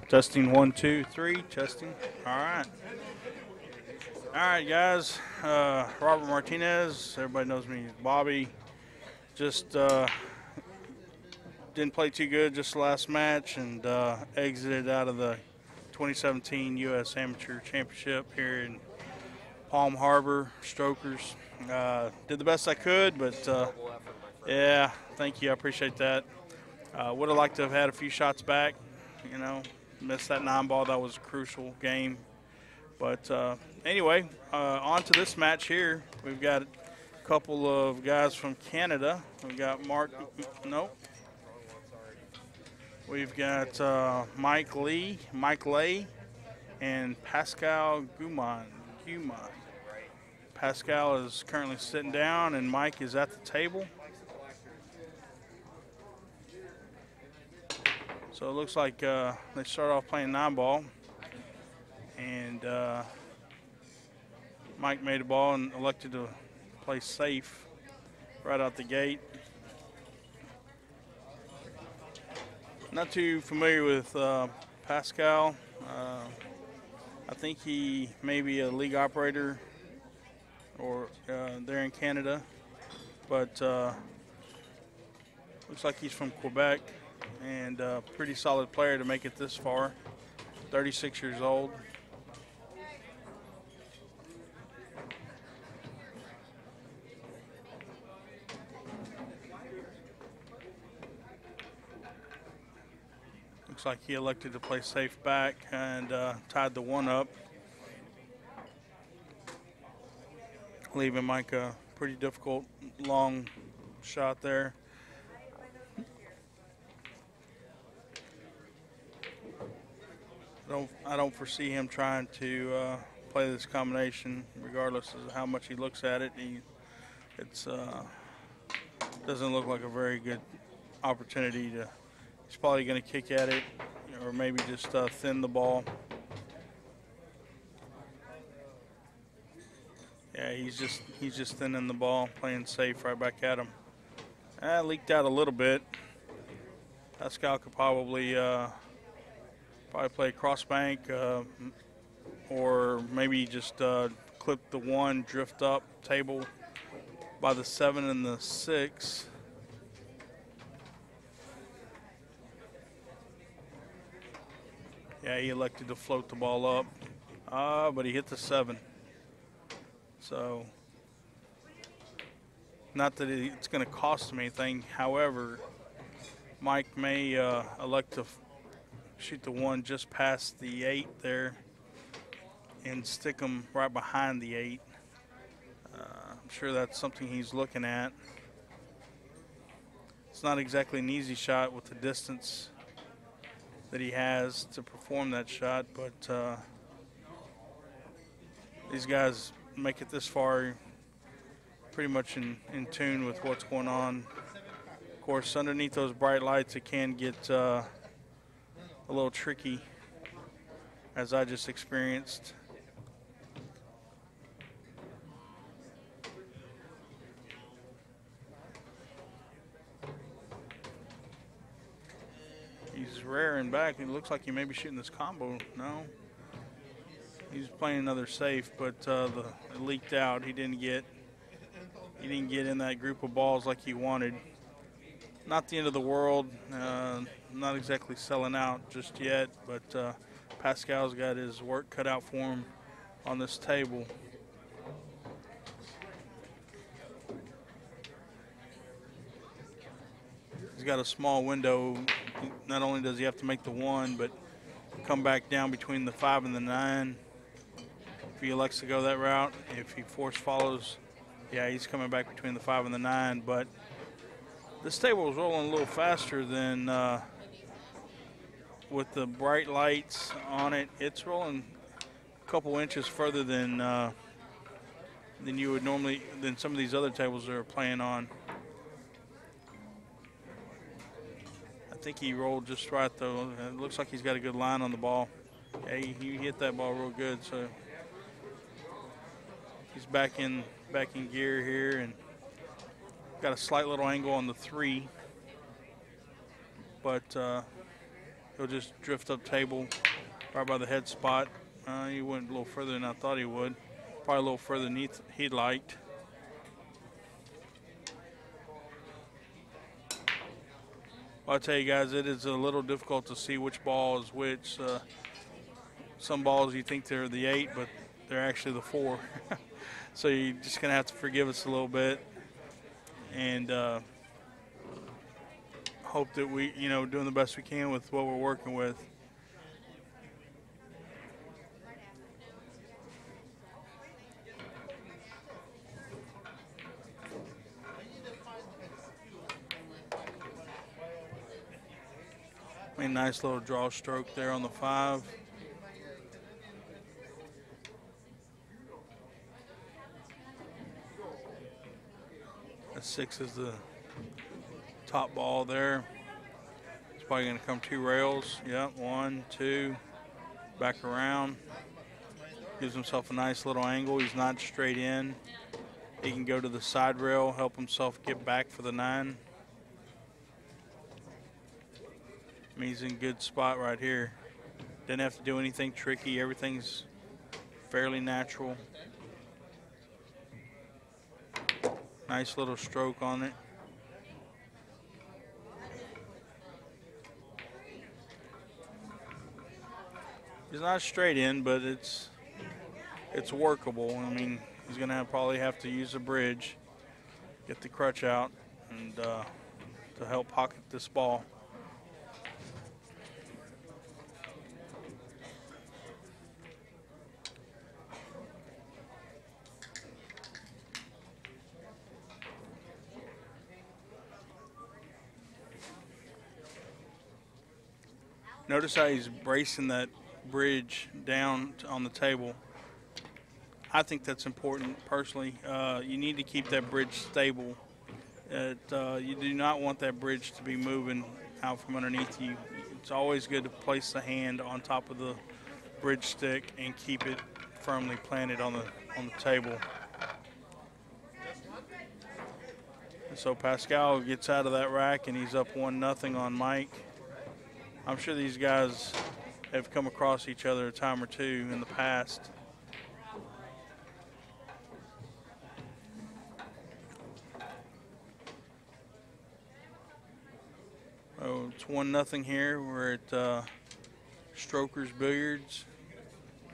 Testing 1, 2, 3. Testing. All right. All right, guys. Robert Martinez. Everybody knows me as Bobby. Just didn't play too good just last match and exited out of the 2017 U.S. Amateur Championship here in Palm Harbor, Strokers. Did the best I could, but yeah, thank you. I appreciate that. Would have liked to have had a few shots back, you know. Missed that 9-ball. That was a crucial game. But anyway, on to this match here. We've got a couple of guys from Canada. We've got We've got Mike Leigh, and Pascal Guimond. Pascal is currently sitting down, and Mike is at the table. So it looks like they start off playing 9-ball, and Mike made a ball and elected to play safe right out the gate. Not too familiar with Pascal. I think he may be a league operator or there in Canada, but looks like he's from Quebec and a pretty solid player to make it this far. 36 years old. Looks like he elected to play safe back and tied the one up, leaving Mike a pretty difficult long shot there. I don't foresee him trying to play this combination, regardless of how much he looks at it. It doesn't look like a very good opportunity to. He's probably going to kick at it, or maybe just thin the ball. Yeah, he's just thinning the ball, playing safe right back at him. Leaked out a little bit. Pascal could probably play cross bank, or maybe just clip the 1, drift up table by the 7 and the 6. Yeah, he elected to float the ball up, but he hit the 7. So, not that it's going to cost him anything. However, Mike may elect to shoot the 1 just past the 8 there and stick him right behind the 8. I'm sure that's something he's looking at. It's not exactly an easy shot with the distance that he has to perform that shot, but these guys make it this far pretty much in tune with what's going on. Of course, underneath those bright lights, it can get a little tricky, as I just experienced. He's rearing back. It looks like he may be shooting this combo. No. He's playing another safe, but it leaked out. He didn't get in that group of balls like he wanted. Not the end of the world. Not exactly selling out just yet, but Pascal's got his work cut out for him on this table. He's got a small window. Not only does he have to make the 1, but come back down between the 5 and the 9 if he elects to go that route. If he force follows, yeah, he's coming back between the 5 and the 9. But this table is rolling a little faster than with the bright lights on it. It's rolling a couple inches further than you would normally, than some of these other tables that are playing on. I think he rolled just right, though. It looks like he's got a good line on the ball. Yeah, he hit that ball real good, so he's back in gear here and got a slight little angle on the 3. But he'll just drift up table right by the head spot. He went a little further than I thought he would. Probably a little further than he'd liked. Well, I'll tell you guys, it is a little difficult to see which ball is which. Some balls you think they're the 8, but they're actually the 4. So you're just going to have to forgive us a little bit. And hope that we, doing the best we can with what we're working with. A nice little draw stroke there on the 5. That 6 is the top ball there. It's probably going to come 2 rails. Yep, 1, 2, back around. Gives himself a nice little angle. He's not straight in. He can go to the side rail, help himself get back for the 9. I mean, he's in a good spot right here. Didn't have to do anything tricky. Everything's fairly natural. Nice little stroke on it. He's not straight in, but it's workable. I mean, he's going to probably have to use a bridge, get the crutch out, and to help pocket this ball. Notice how he's bracing that bridge down on the table. I think that's important personally. You need to keep that bridge stable. You do not want that bridge to be moving out from underneath you. It's always good to place the hand on top of the bridge stick and keep it firmly planted on the table. And so Pascal gets out of that rack and he's up 1-0 on Mike. I'm sure these guys have come across each other a time or two in the past. Oh, it's 1-0 here. We're at Strokers Billiards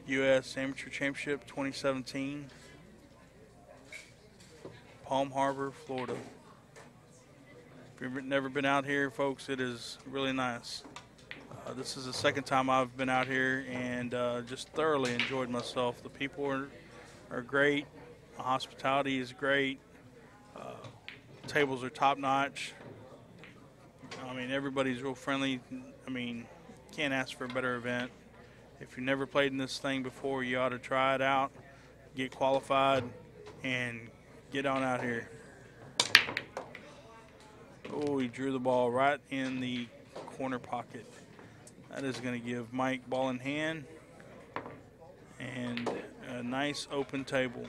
U.S. Amateur Championship 2017. Palm Harbor, Florida. If you've never been out here, folks, it is really nice. This is the second time I've been out here and just thoroughly enjoyed myself. The people are great. The hospitality is great. Tables are top-notch. I mean, everybody's real friendly. I mean, can't ask for a better event. If you've never played in this thing before, you ought to try it out, get qualified, and get on out here. Oh, he drew the ball right in the corner pocket. That is going to give Mike ball in hand and a nice open table.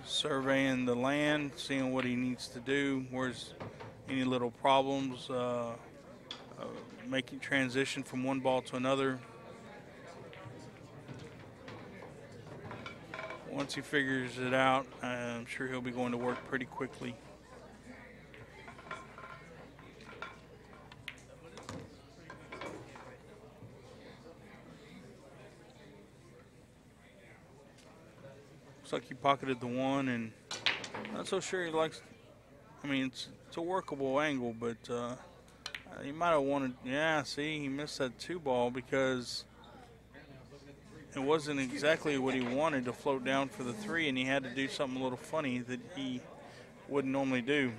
Surveying the land, seeing what he needs to do, where's any little problems, making transition from one ball to another. Once he figures it out, I'm sure he'll be going to work pretty quickly. Looks like he pocketed the 1, and not so sure he likes. I mean, it's a workable angle, but he might have wanted. Yeah, see, he missed that 2 ball because it wasn't exactly what he wanted to float down for the 3, and he had to do something a little funny that he wouldn't normally do.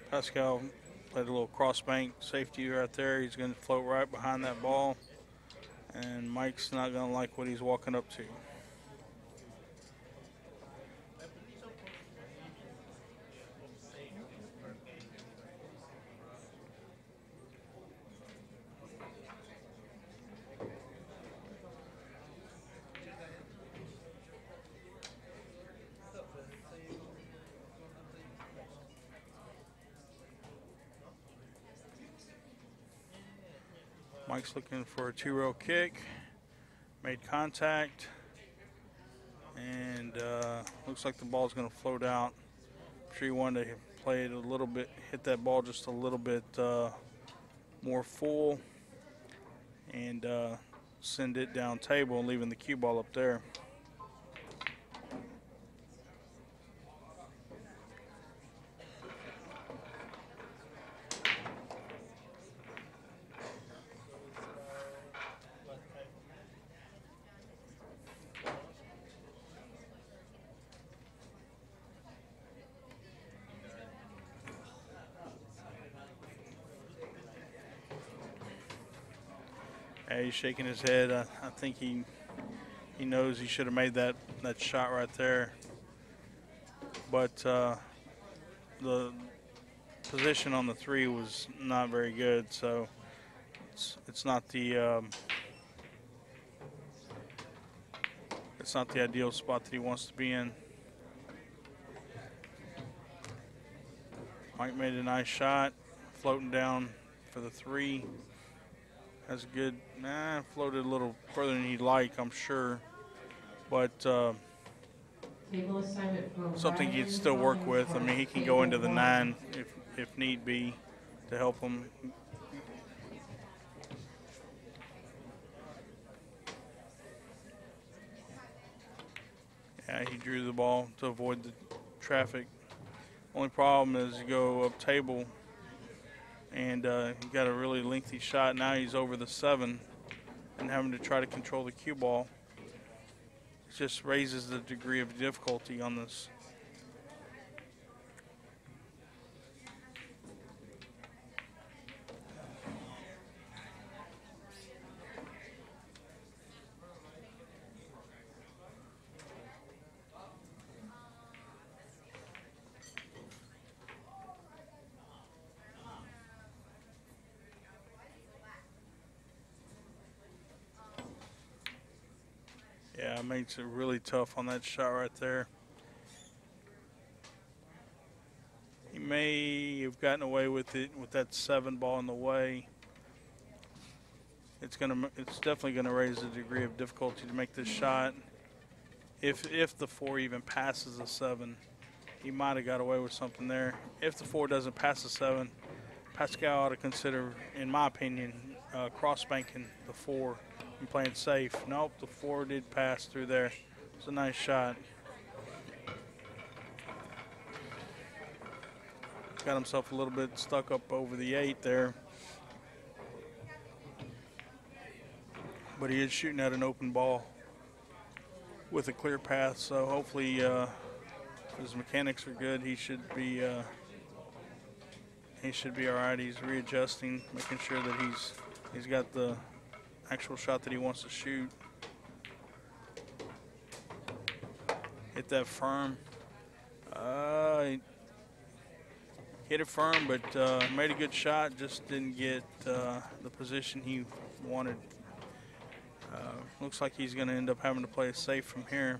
Pascal played a little cross bank safety right there. He's going to float right behind that ball And Mike's not going to like what he's walking up to. Mike's looking for a two-row kick. Made contact. And looks like the ball's going to float out. I'm sure he wanted to play it a little bit, hit that ball just a little bit more full, and send it down table, leaving the cue ball up there. Yeah, he's shaking his head. I think he knows he should have made that shot right there. But the position on the three was not very good, so it's not the ideal spot that he wants to be in. Mike made a nice shot, floating down for the three. That's good. Floated a little further than he'd like, I'm sure. But something he'd still work with. I mean, he can go into the 9 if need be to help him. Yeah, he drew the ball to avoid the traffic. Only problem is you go up table and he got a really lengthy shot. Now he's over the 7 and having to try to control the cue ball. It just raises the degree of difficulty on this. Yeah, it makes it really tough on that shot right there. He may have gotten away with it with that 7 ball in the way. It's definitely gonna raise the degree of difficulty to make this shot. If the 4 even passes the 7, he might have got away with something there. If the 4 doesn't pass the 7, Pascal ought to consider, in my opinion, cross banking the 4 and playing safe. Nope, the 4 did pass through there. It's a nice shot. Got himself a little bit stuck up over the 8 there. But he is shooting at an open ball with a clear path, so hopefully his mechanics are good. He should be all right. He's readjusting, making sure that he's got the actual shot that he wants to shoot. Hit that firm. Hit it firm, but made a good shot. Just didn't get the position he wanted. Looks like he's going to end up having to play it safe from here.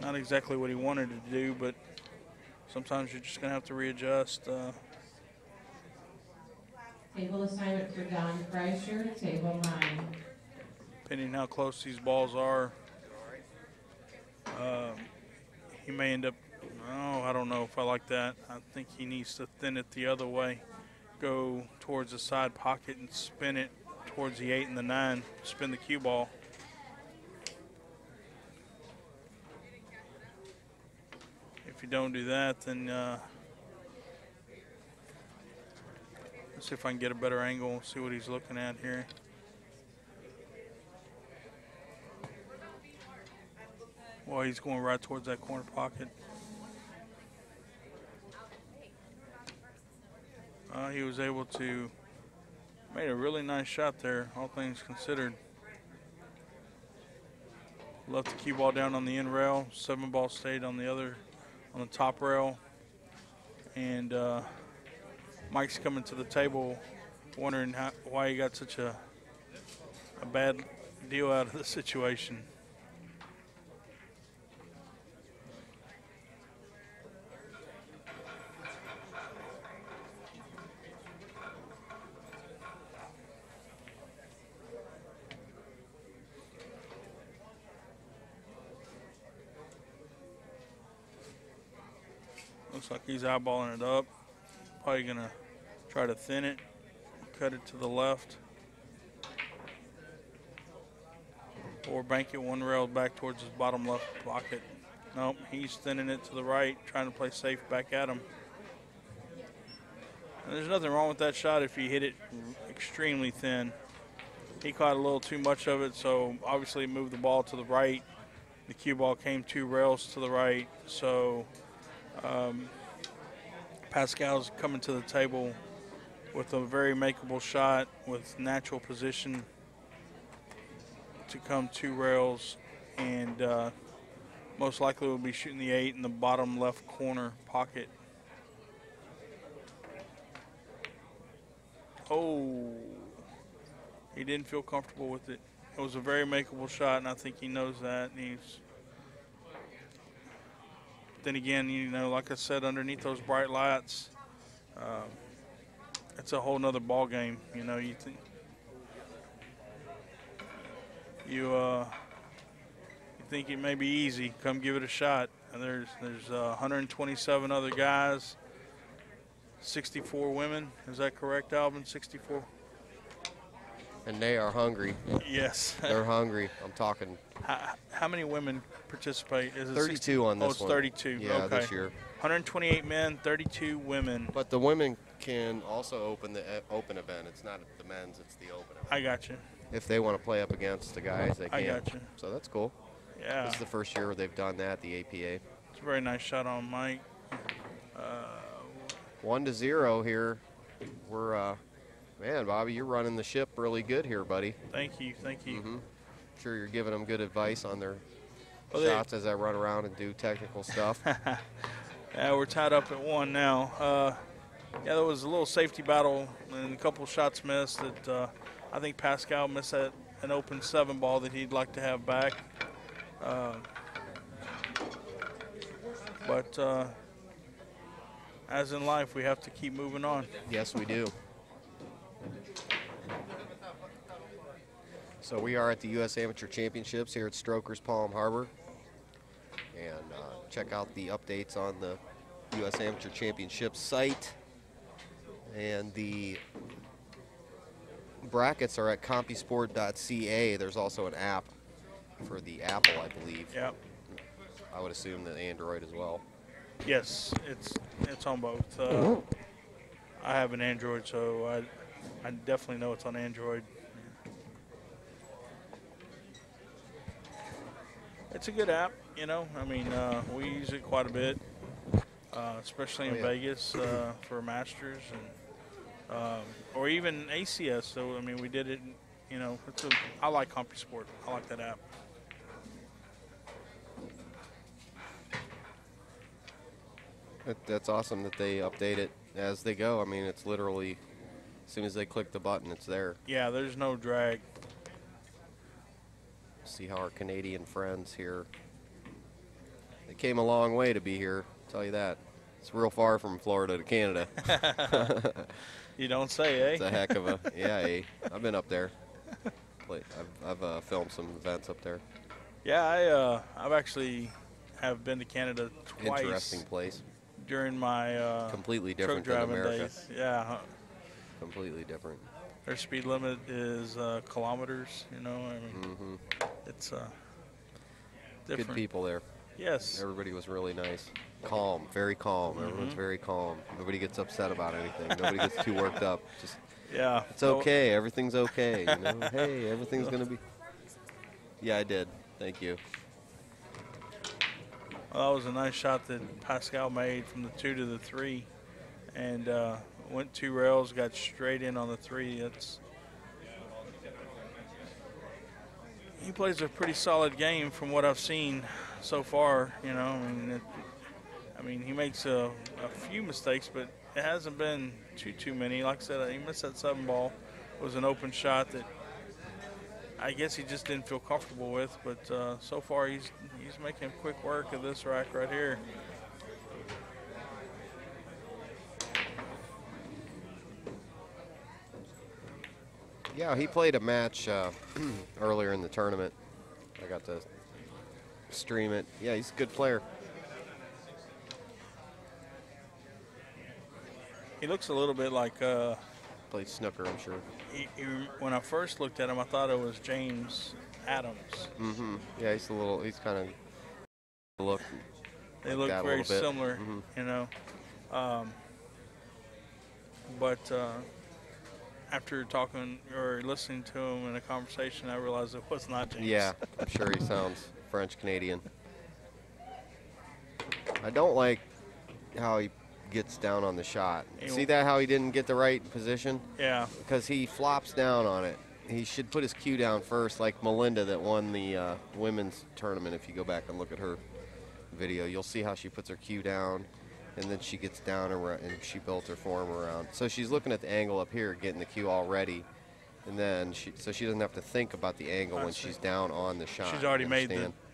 Not exactly what he wanted to do, but sometimes you're just going to have to readjust. Table assignment for Don Kreischer, table 9. Depending how close these balls are, he may end up, I don't know if I like that. I think he needs to thin it the other way. Go towards the side pocket and spin it towards the 8 and the 9. Spin the cue ball. If you don't do that, then let's see if I can get a better angle, see what he's looking at here. Well, he's going right towards that corner pocket. He was able to Made a really nice shot there, all things considered. Left the cue ball down on the end rail. 7-ball stayed on the top rail. And Mike's coming to the table wondering why he got such a bad deal out of the situation. Looks like he's eyeballing it up. Probably gonna try to thin it, cut it to the left, or bank it one rail back towards his bottom left pocket. Nope, he's thinning it to the right, trying to play safe back at him. And there's nothing wrong with that shot if you hit it extremely thin. He caught a little too much of it, so obviously moved the ball to the right. The cue ball came 2 rails to the right, so Pascal's coming to the table with a very makeable shot with natural position to come 2 rails, and most likely will be shooting the 8 in the bottom left corner pocket. Oh, he didn't feel comfortable with it. It was a very makeable shot, and I think he knows that. And then again, you know, like I said, underneath those bright lights, it's a whole nother ball game. You know, you think it may be easy. Come give it a shot. And there's 127 other guys, 64 women. Is that correct, Alvin? 64. And they are hungry. Yes. They're hungry. I'm talking. How many women participate? Is it 32 on this one. Oh, it's 32. Yeah, okay. this year. 128 men, 32 women. But the women can also open the open event. It's not the men's, it's the open event. I got you. If they want to play up against the guys, they can. I got you. So that's cool. Yeah. This is the first year they've done that, the APA. It's a very nice shot on Mike. 1-0 here. We're, man, Bobby, you're running the ship really good here, buddy. Thank you. Mm-hmm. Sure you're giving them good advice on their Well, as I run around and do technical stuff. Yeah, we're tied up at 1 now. Yeah, there was a little safety battle and a couple shots missed that I think Pascal missed an open 7-ball that he'd like to have back. But as in life, we have to keep moving on. Yes, we do. So we are at the U.S. Amateur Championships here at Strokers Palm Harbor. And check out the updates on the U.S. Amateur Championship site. And the brackets are at compusport.ca. There's also an app for the Apple, I believe. Yep. I would assume that Android as well. Yes, it's on both. I have an Android, so I definitely know it's on Android. It's a good app, you know. I mean, we use it quite a bit, especially in Vegas for Masters and or even ACS. So I mean, we did it. You know, I like CompuSport. I like that app. That's awesome that they update it as they go. I mean, it's literally as soon as they click the button, it's there. Yeah, there's no drag. See how our Canadian friends here, they came a long way to be here, I'll tell you that. It's real far from Florida to Canada. You don't say, eh? It's a heck of a, yeah, I've been up there. I've filmed some events up there. Yeah, I've actually have been to Canada twice. Interesting place. During my completely different truck than driving America. days. Yeah. Completely different. Their speed limit is kilometers, you know. I mean, it's different. Good people there. Yes. Everybody was really nice. Calm, very calm. Everyone's very calm. Nobody gets upset about anything. Nobody gets too worked up. Just yeah. It's okay. Everything's okay. You know? Hey, everything's going to be. Yeah, I did. Thank you. Well, that was a nice shot that Pascal made from the 2 to the 3. And went 2 rails, got straight in on the 3. He plays a pretty solid game from what I've seen so far. You know, I mean, he makes a few mistakes, but it hasn't been too many. Like I said, he missed that 7 ball. It was an open shot that I guess he just didn't feel comfortable with. But so far, he's making quick work of this rack right here. Yeah, he played a match earlier in the tournament. I got to stream it. Yeah, he's a good player. He looks a little bit like Played snooker, I'm sure. when I first looked at him, I thought it was James Adams. Mm-hmm. Yeah, he's kind of look. They like look that a very little bit. similar, Mm-hmm. you know. But after talking or listening to him in a conversation, I realized it was not James. Yeah, I'm sure he sounds French-Canadian. I don't like how he gets down on the shot. See that, how he didn't get the right position? Yeah. Because he flops down on it. He should put his cue down first, like Melinda that won the women's tournament. If you go back and look at her video, you'll see how she puts her cue down, and then she gets down around, and she built her form around. So she's looking at the angle up here, getting the cue all ready, and then so she doesn't have to think about the angle when she's down on the shot. She's already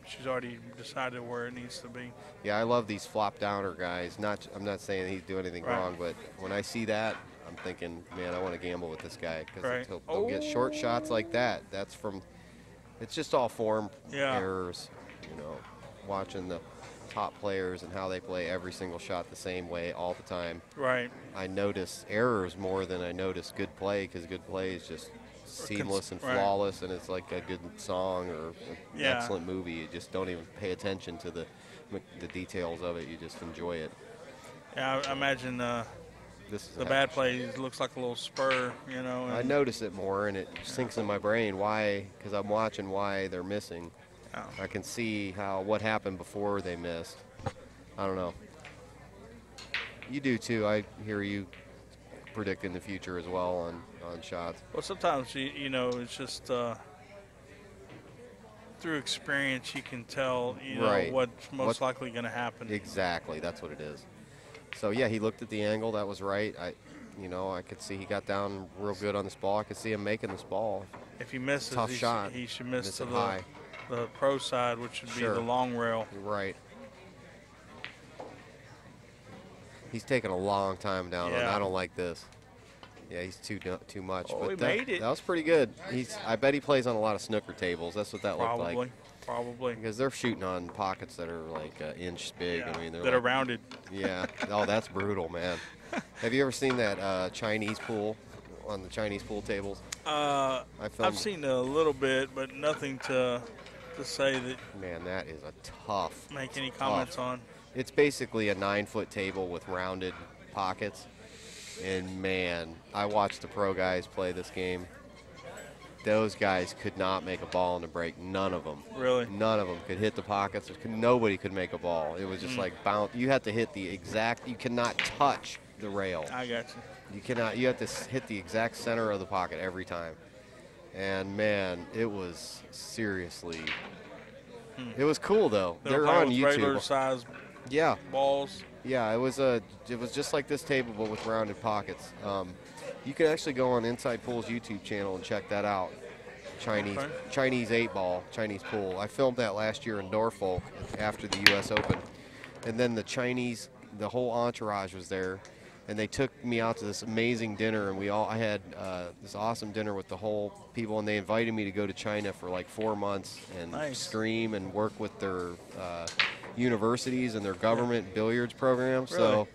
she's already decided where it needs to be. Yeah, I love these flop downer guys. I'm not saying he's doing anything wrong, but when I see that, I'm thinking, man, I want to gamble with this guy because he'll get short shots like that. It's just all form errors, you know, watching the top players and how they play every single shot the same way all the time. Right. I notice errors more than I notice good play, because good play is just seamless and flawless, and it's like a good song or an excellent movie. You just don't even pay attention to the details of it. You just enjoy it. Yeah, I imagine the bad play looks like a little spur, you know. I notice it more, and it sinks in my brain. Why? Because I'm watching why they're missing. Yeah. I can see what happened before they missed. I don't know. You do too. I hear you predicting the future as well on shots. Well, sometimes you know, it's just through experience you can tell, you know, what's most likely going to happen. Exactly, that's what it is. So yeah, he looked at the angle. That was right. I could see he got down real good on this ball. I could see him making this ball. If he misses, tough shot. He should miss to high. The pro side, which would be the long rail. Right. He's taking a long time down on. I don't like this. Yeah, he's too much. Oh, but he made it. That was pretty good. I bet he plays on a lot of snooker tables. That's what that looked like. Probably. Because they're shooting on pockets that are like an inch big. Yeah, I mean, that are rounded. Yeah. Oh, that's brutal, man. Have you ever seen that Chinese pool on the Chinese pool tables? I've seen a little bit, but nothing to say that. Man, that is a tough. Make any comments on. It's basically a 9-foot table with rounded pockets. And man, I watched the pro guys play this game. Those guys could not make a ball in the break. None of them. Really? None of them could hit the pockets. Nobody could make a ball. It was just like bounce. You had to hit the exact. You cannot touch the rail. I got you. You cannot. You have to hit the exact center of the pocket every time. And man, it was seriously. It was cool though. They're on YouTube. Regular size. Yeah. Balls. Yeah, it was just like this table, but with rounded pockets. You can actually go on Inside Pool's YouTube channel and check that out. Chinese 8-ball, Chinese pool. I filmed that last year in Norfolk after the U.S. Open, and then the whole entourage was there, and they took me out to this amazing dinner, and I had this awesome dinner with the whole people, and they invited me to go to China for like 4 months and stream and work with their universities and their government billiards program. Really? So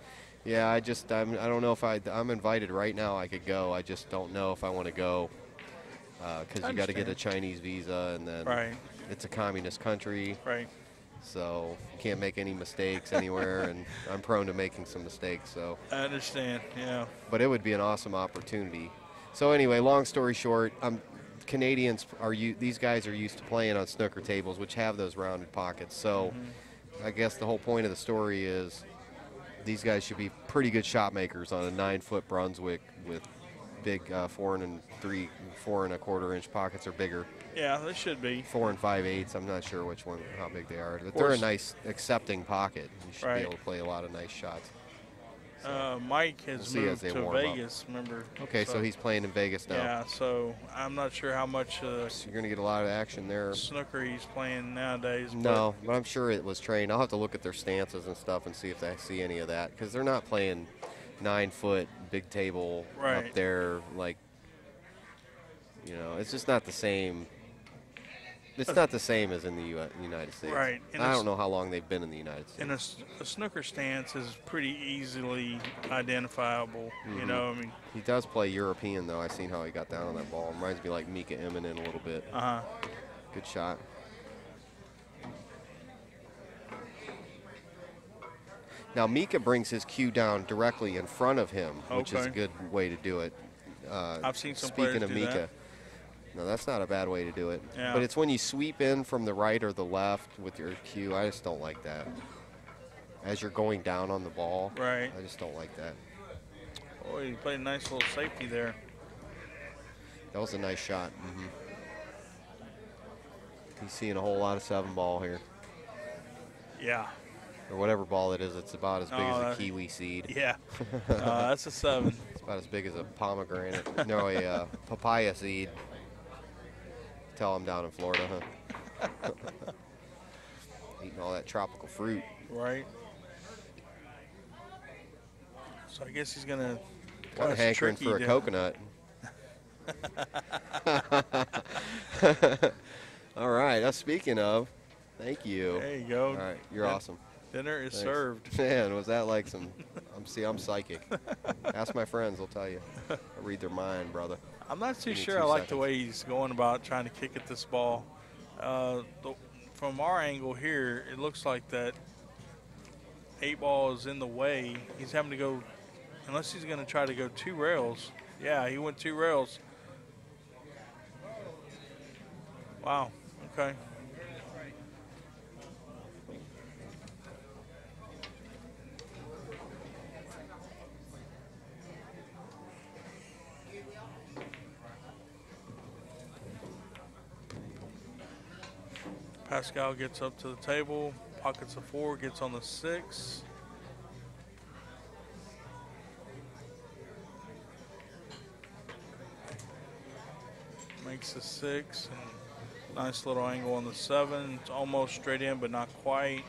yeah, I don't know if I'm invited right now. I could go. I just don't know if I want to go because you got to get a Chinese visa, and then it's a communist country. Right. So you can't make any mistakes anywhere, and I'm prone to making some mistakes. So I understand. Yeah. But it would be an awesome opportunity. So anyway, long story short, Canadians these guys are used to playing on snooker tables, which have those rounded pockets. So I guess the whole point of the story is these guys should be pretty good shot makers on a 9-foot Brunswick with big 4 1/4 inch pockets or bigger. Yeah, they should be. 4 5/8. I'm not sure which one, how big they are. But course. they're a nice accepting pocket. You should Right. be able to play a lot of nice shots. Mike has We'll see as moved they to warm up. Vegas, remember? Okay, so he's playing in Vegas now. Yeah, so I'm not sure how much So you're going to get a lot of action there. snooker he's playing nowadays. No, but I'm sure it was trained. I'll have to look at their stances and stuff and see if I see any of that, because they're not playing 9-foot big table Right. up there. Like, you know, it's just not the same. It's not the same as in the United States. Right. And I don't know how long they've been in the United States. And a snooker stance is pretty easily identifiable. You know, I mean, He does play European, though. I've seen how he got down on that ball. Reminds me like Mika Immonen a little bit. Good shot. Now, Mika brings his cue down directly in front of him, which is a Okay. good way to do it. I've seen some Speaking players of do Mika, that. no, that's not a bad way to do it. Yeah. But it's when you sweep in from the right or the left with your cue. I just don't like that. As you're going down on the ball, Right. I just don't like that. Oh, he played a nice little safety there. That was a nice shot. He's seeing a whole lot of 7-ball here. Yeah. Or whatever ball it is, it's about as big Oh, as a kiwi seed. Yeah. That's a 7. It's about as big as a pomegranate. No, a papaya seed. Tell them down in Florida, huh? Eating all that tropical fruit. Right. So I guess he's gonna. Kind of hankering for a coconut. All right. Speaking of, thank you. There you go. All right, you're awesome. Dinner is Thanks. served. Man, was that like some? I'm psychic. Ask my friends; they'll tell you. I read their mind, brother. I'm not too Give me sure 2 I like seconds. the way he's going about trying to kick at this ball. From our angle here, it looks like that 8 ball is in the way. He's having to go, unless he's going to try to go 2 rails. Yeah, he went 2 rails. Wow. Okay. Pascal gets up to the table, pockets a 4, gets on the 6. Makes the 6, and nice little angle on the 7. It's almost straight in, but not quite.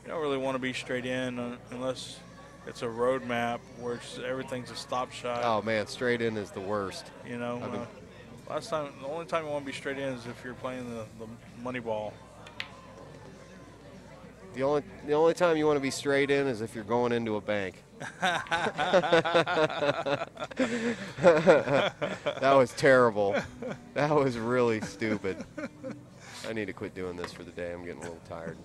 You don't really want to be straight in unless it's a road map where everything's a stop shot. Oh man, straight in is the worst. You know, the only time you want to be straight in is if you're playing the money ball. The only time you want to be straight in is if you're going into a bank. That was terrible. That was really stupid. I need to quit doing this for the day. I'm getting a little tired.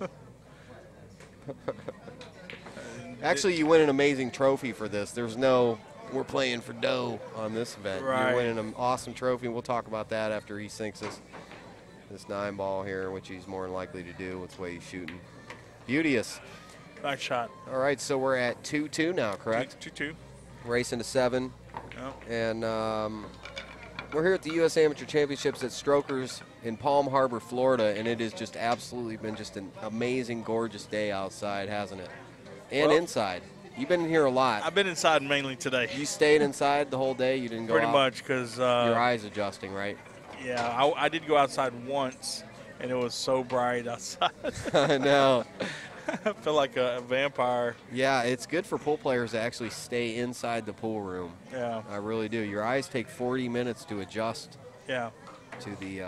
Actually, you win an amazing trophy for this. There's no, we're playing for dough on this event. Right. You're winning an awesome trophy. We'll talk about that after he sinks this 9 ball here, which he's more than likely to do with the way he's shooting. Beauteous. Nice shot. All right, so we're at 2-2 now, correct? 2-2. Racing to 7. Yep. And we're here at the U.S. Amateur Championships at Strokers in Palm Harbor, Florida, and it has just absolutely been just an amazing, gorgeous day outside, hasn't it? And Well, inside. You've been here a lot. I've been inside mainly today. You stayed inside the whole day? You didn't go Pretty out? much because, Your eyes adjusting, right? yeah, I did go outside once, and it was so bright outside. I know. I feel like a vampire. Yeah, it's good for pool players to actually stay inside the pool room. Yeah, I really do. Your eyes take 40 minutes to adjust yeah. to the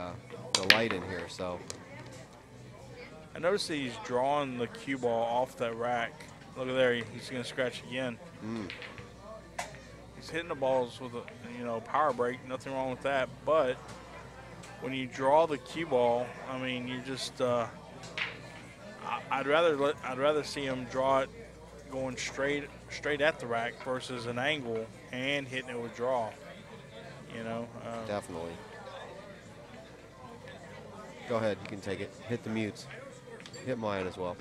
light in here, so. I noticed that he's drawing the cue ball off that rack. Look at there, he's going to scratch again. He's hitting the balls with a power break, nothing wrong with that. But when you draw the cue ball, I mean, you just I'd rather see him draw it going straight at the rack versus an angle and hitting it with draw. You know. Definitely. Go ahead, you can take it. Hit the mutes. Hit mine as well.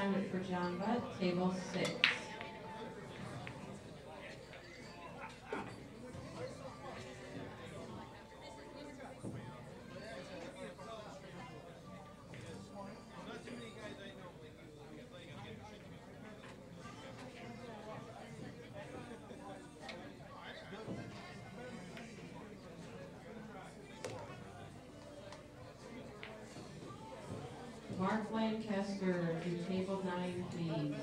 assignment for John Butt, table 6. Mark Lancaster to table 9, please.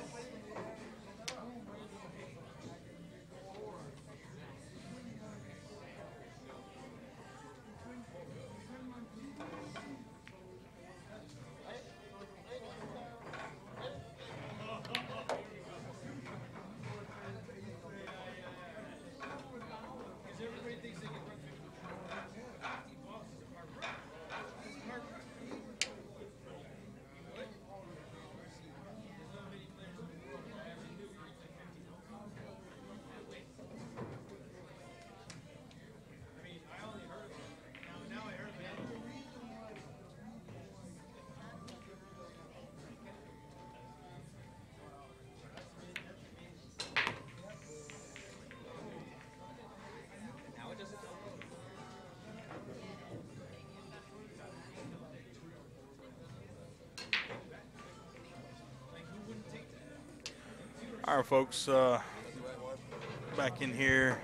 All right, folks, back in here.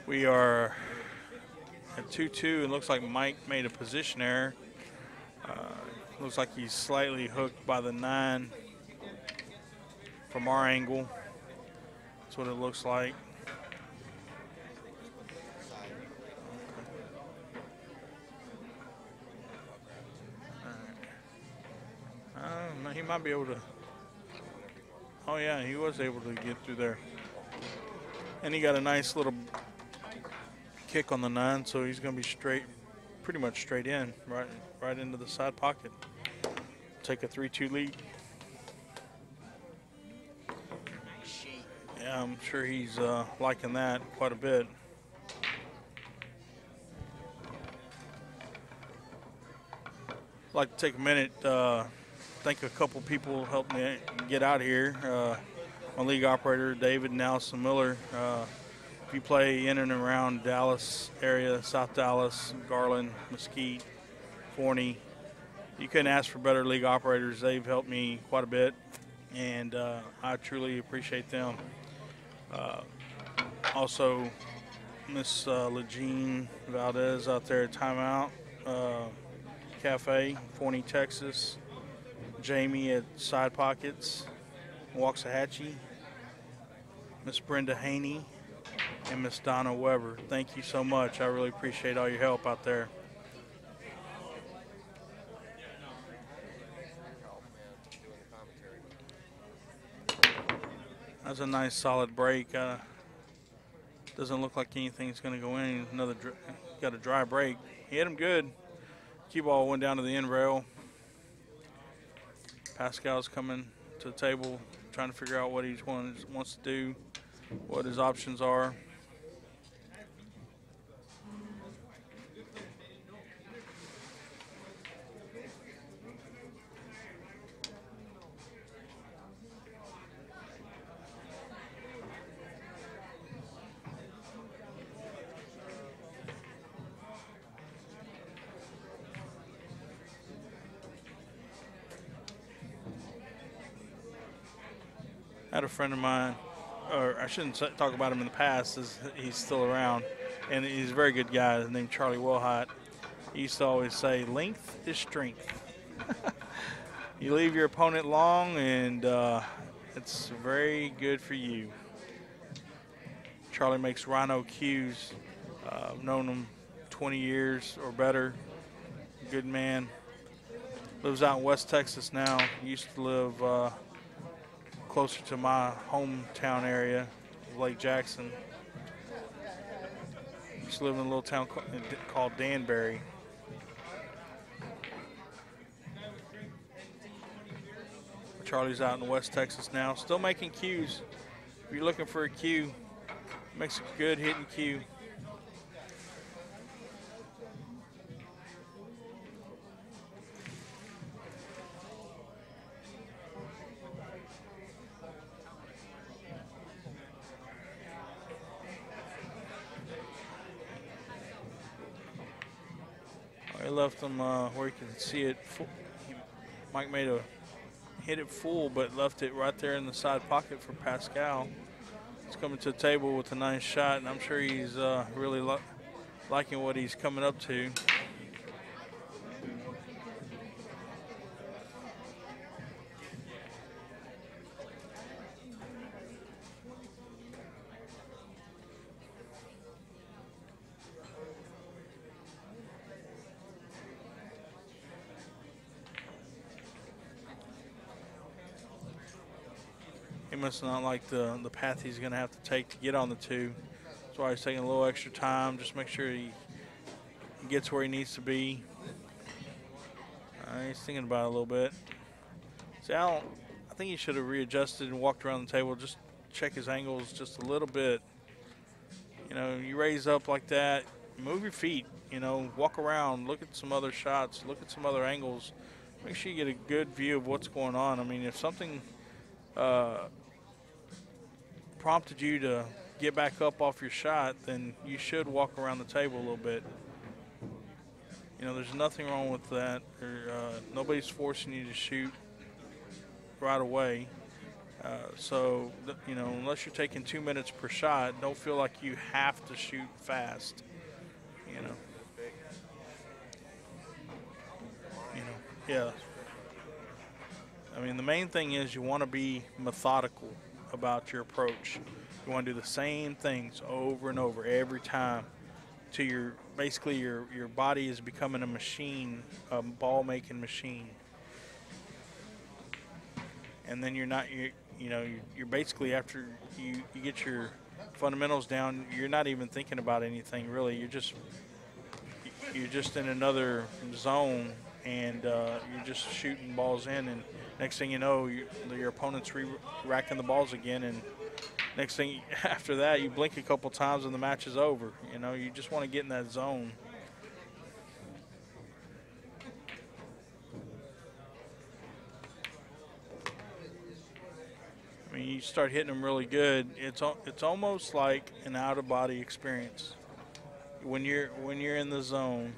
We are at 2-2. It looks like Mike made a position error. Looks like he's slightly hooked by the 9 from our angle. That's what it looks like. He might be able to. Oh, yeah, he was able to get through there. And he got a nice little kick on the 9, so he's going to be straight, pretty much straight in, right into the side pocket. Take a 3-2 lead. Yeah, I'm sure he's liking that quite a bit. I'd like to take a minute, thank a couple people who helped me get out here. My league operator, David and Allison Miller. If you play in and around Dallas area, South Dallas, Garland, Mesquite, Forney, you couldn't ask for better league operators. They've helped me quite a bit, and I truly appreciate them. Also, Miss Legine Valdez out there at Timeout Cafe, Forney, Texas. Jamie at Side Pockets, Waxahachie, Miss Brenda Haney, and Miss Donna Weber. Thank you so much. I really appreciate all your help out there. That's a nice solid break. Doesn't look like anything's going to go in. Got a dry break. He hit him good. Cue ball went down to the end rail. Pascal's coming to the table, trying to figure out what he wants to do, what his options are. I had a friend of mine, or I shouldn't talk about him in the past, as he's still around, and he's a very good guy named Charlie Wilhite. He used to always say, length is strength. You leave your opponent long, and it's very good for you. Charlie makes rhino cues. I've known him 20 years or better. Good man. Lives out in West Texas now. Used to live closer to my hometown area, Lake Jackson. Used to live in a little town called Danbury. Charlie's out in West Texas now, still making cues. If you're looking for a cue, makes a good hitting cue. They left them where you can see it. Mike hit it full, but left it right there in the side pocket for Pascal. He's coming to the table with a nice shot, and I'm sure he's really liking what he's coming up to. He must not like the path he's going to have to take to get on the 2. That's why he's taking a little extra time. Just make sure he gets where he needs to be. He's thinking about it a little bit. See, I think he should have readjusted and walked around the table. Just check his angles just a little bit. You know, you raise up like that, move your feet. You know, walk around, look at some other shots, look at some other angles. Make sure you get a good view of what's going on. I mean, if something prompted you to get back up off your shot, then you should walk around the table a little bit. You know, there's nothing wrong with that. Nobody's forcing you to shoot right away. So, you know, unless you're taking 2 minutes per shot, don't feel like you have to shoot fast. You know. Yeah. I mean, the main thing is you want to be methodical about your approach. You want to do the same things over and over every time till your body is becoming a machine, a ball-making machine. And then you're basically, after you get your fundamentals down, you're not even thinking about anything really. You're just in another zone, and you're just shooting balls in, and next thing you know, your opponent's racking the balls again, and next thing after that, you blink a couple times and the match is over. You know, you just want to get in that zone. I mean, you start hitting them really good. It's almost like an out-of-body experience when you're in the zone.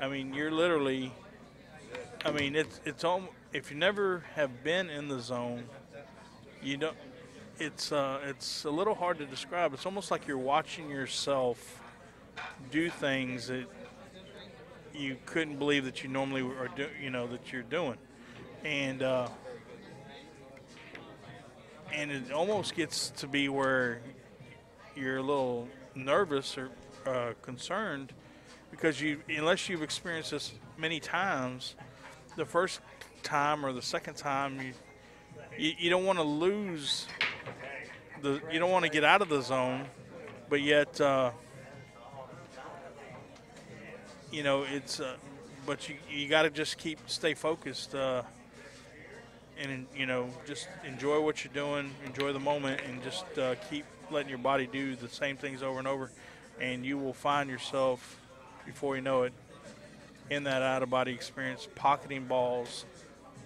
I mean, you're literally. I mean, if you never have been in the zone, you don't. It's a little hard to describe. It's almost like you're watching yourself do things that you couldn't believe that you normally are that you're doing, and it almost gets to be where you're a little nervous or concerned, because unless you've experienced this many times, the first time or the second time you don't want to lose you don't want to get out of the zone, but yet it's but you got to just stay focused and just enjoy what you're doing, enjoy the moment, and just keep letting your body do the same things over and over, and you will find yourself, before you know it, in that out-of-body experience, pocketing balls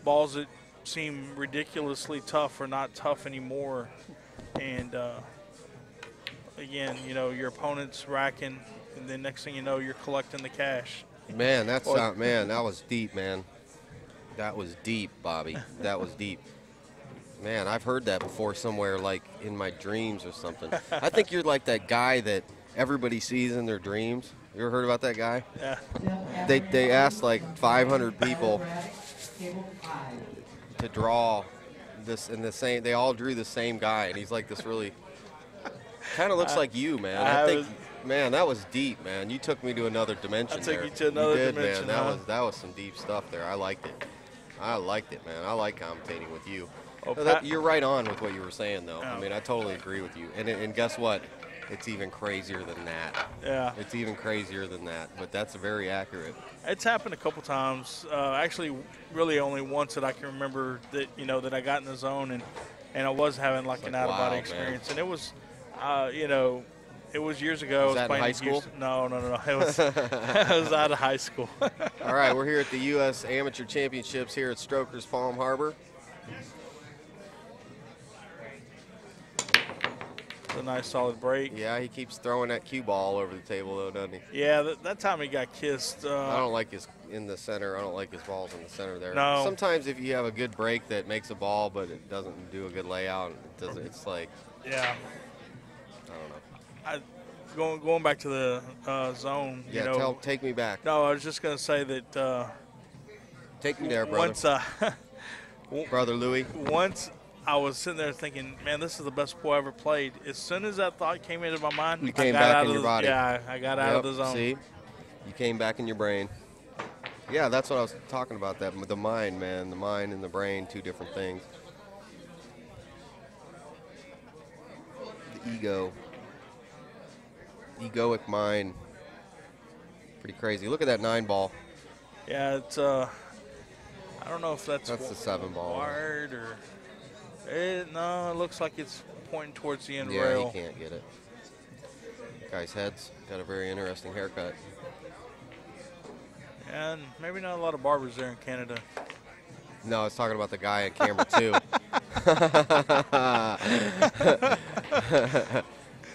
that seem ridiculously tough or not tough anymore. And, again, your opponent's racking, and then next thing you know, you're collecting the cash. Man, that was deep, man. That was deep, Bobby. That was deep. Man, I've heard that before somewhere, like in my dreams or something. I think you're like that guy that everybody sees in their dreams. You ever heard about that guy? Yeah. They asked like 500 people to draw this in the same. They all drew the same guy, and he's like this really kind of looks like you, man. I think, man, that was deep, man. You took me to another dimension. I took you to another dimension. Man. That was some deep stuff there. I liked it. I liked it, man. I like commentating with you. You're right on with what you were saying, though. I mean, I totally agree with you. And guess what? It's even crazier than that. Yeah. It's even crazier than that, but that's very accurate. It's happened a couple times. Actually, really only once that I can remember that, that I got in the zone and I was having like an out-of-body experience. Man. And it was, it was years ago. Was that in high school? No. It was, it was out of high school. All right, we're here at the U.S. Amateur Championships here at Strokers Palm Harbor. a nice solid break. Yeah, he keeps throwing that cue ball over the table, though, doesn't he? Yeah, that time he got kissed. I don't like his in the center. I don't like his balls in the center there. No. Sometimes if you have a good break that makes a ball, but it doesn't do a good layout, it doesn't. It's like, Yeah. I don't know. Going back to the zone. Yeah, you know, take me back. No, I was just going to say that. Take me there, brother. Once, Brother Louis. Once I was sitting there thinking, man, this is the best pool I ever played. As soon as that thought came into my mind, You came back in your body. Yeah, I got out of the zone. See, you came back in your brain. Yeah, that's what I was talking about. That the mind, man, the mind and the brain, two different things. The ego, egoic mind, pretty crazy. Look at that 9 ball. Yeah, it's I don't know if that's the 7 ball. Wired or no, it looks like it's pointing towards the end Yeah, rail. he can't get it. Guy's head's got a very interesting haircut. And maybe not a lot of barbers there in Canada. No, I was talking about the guy on camera too.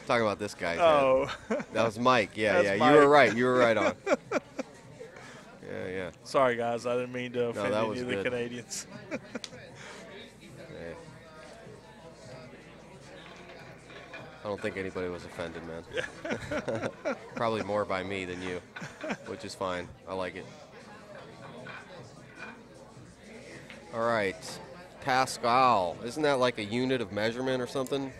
Talking about this guy's Oh. head. That was Mike. Yeah, That's yeah. Mike. You were right. You were right on. Yeah. Sorry, guys. I didn't mean to offend that any was of the good. Canadians. Yeah. I don't think anybody was offended, man. Probably more by me than you, which is fine. I like it. All right. Pascal. Isn't that like a unit of measurement or something?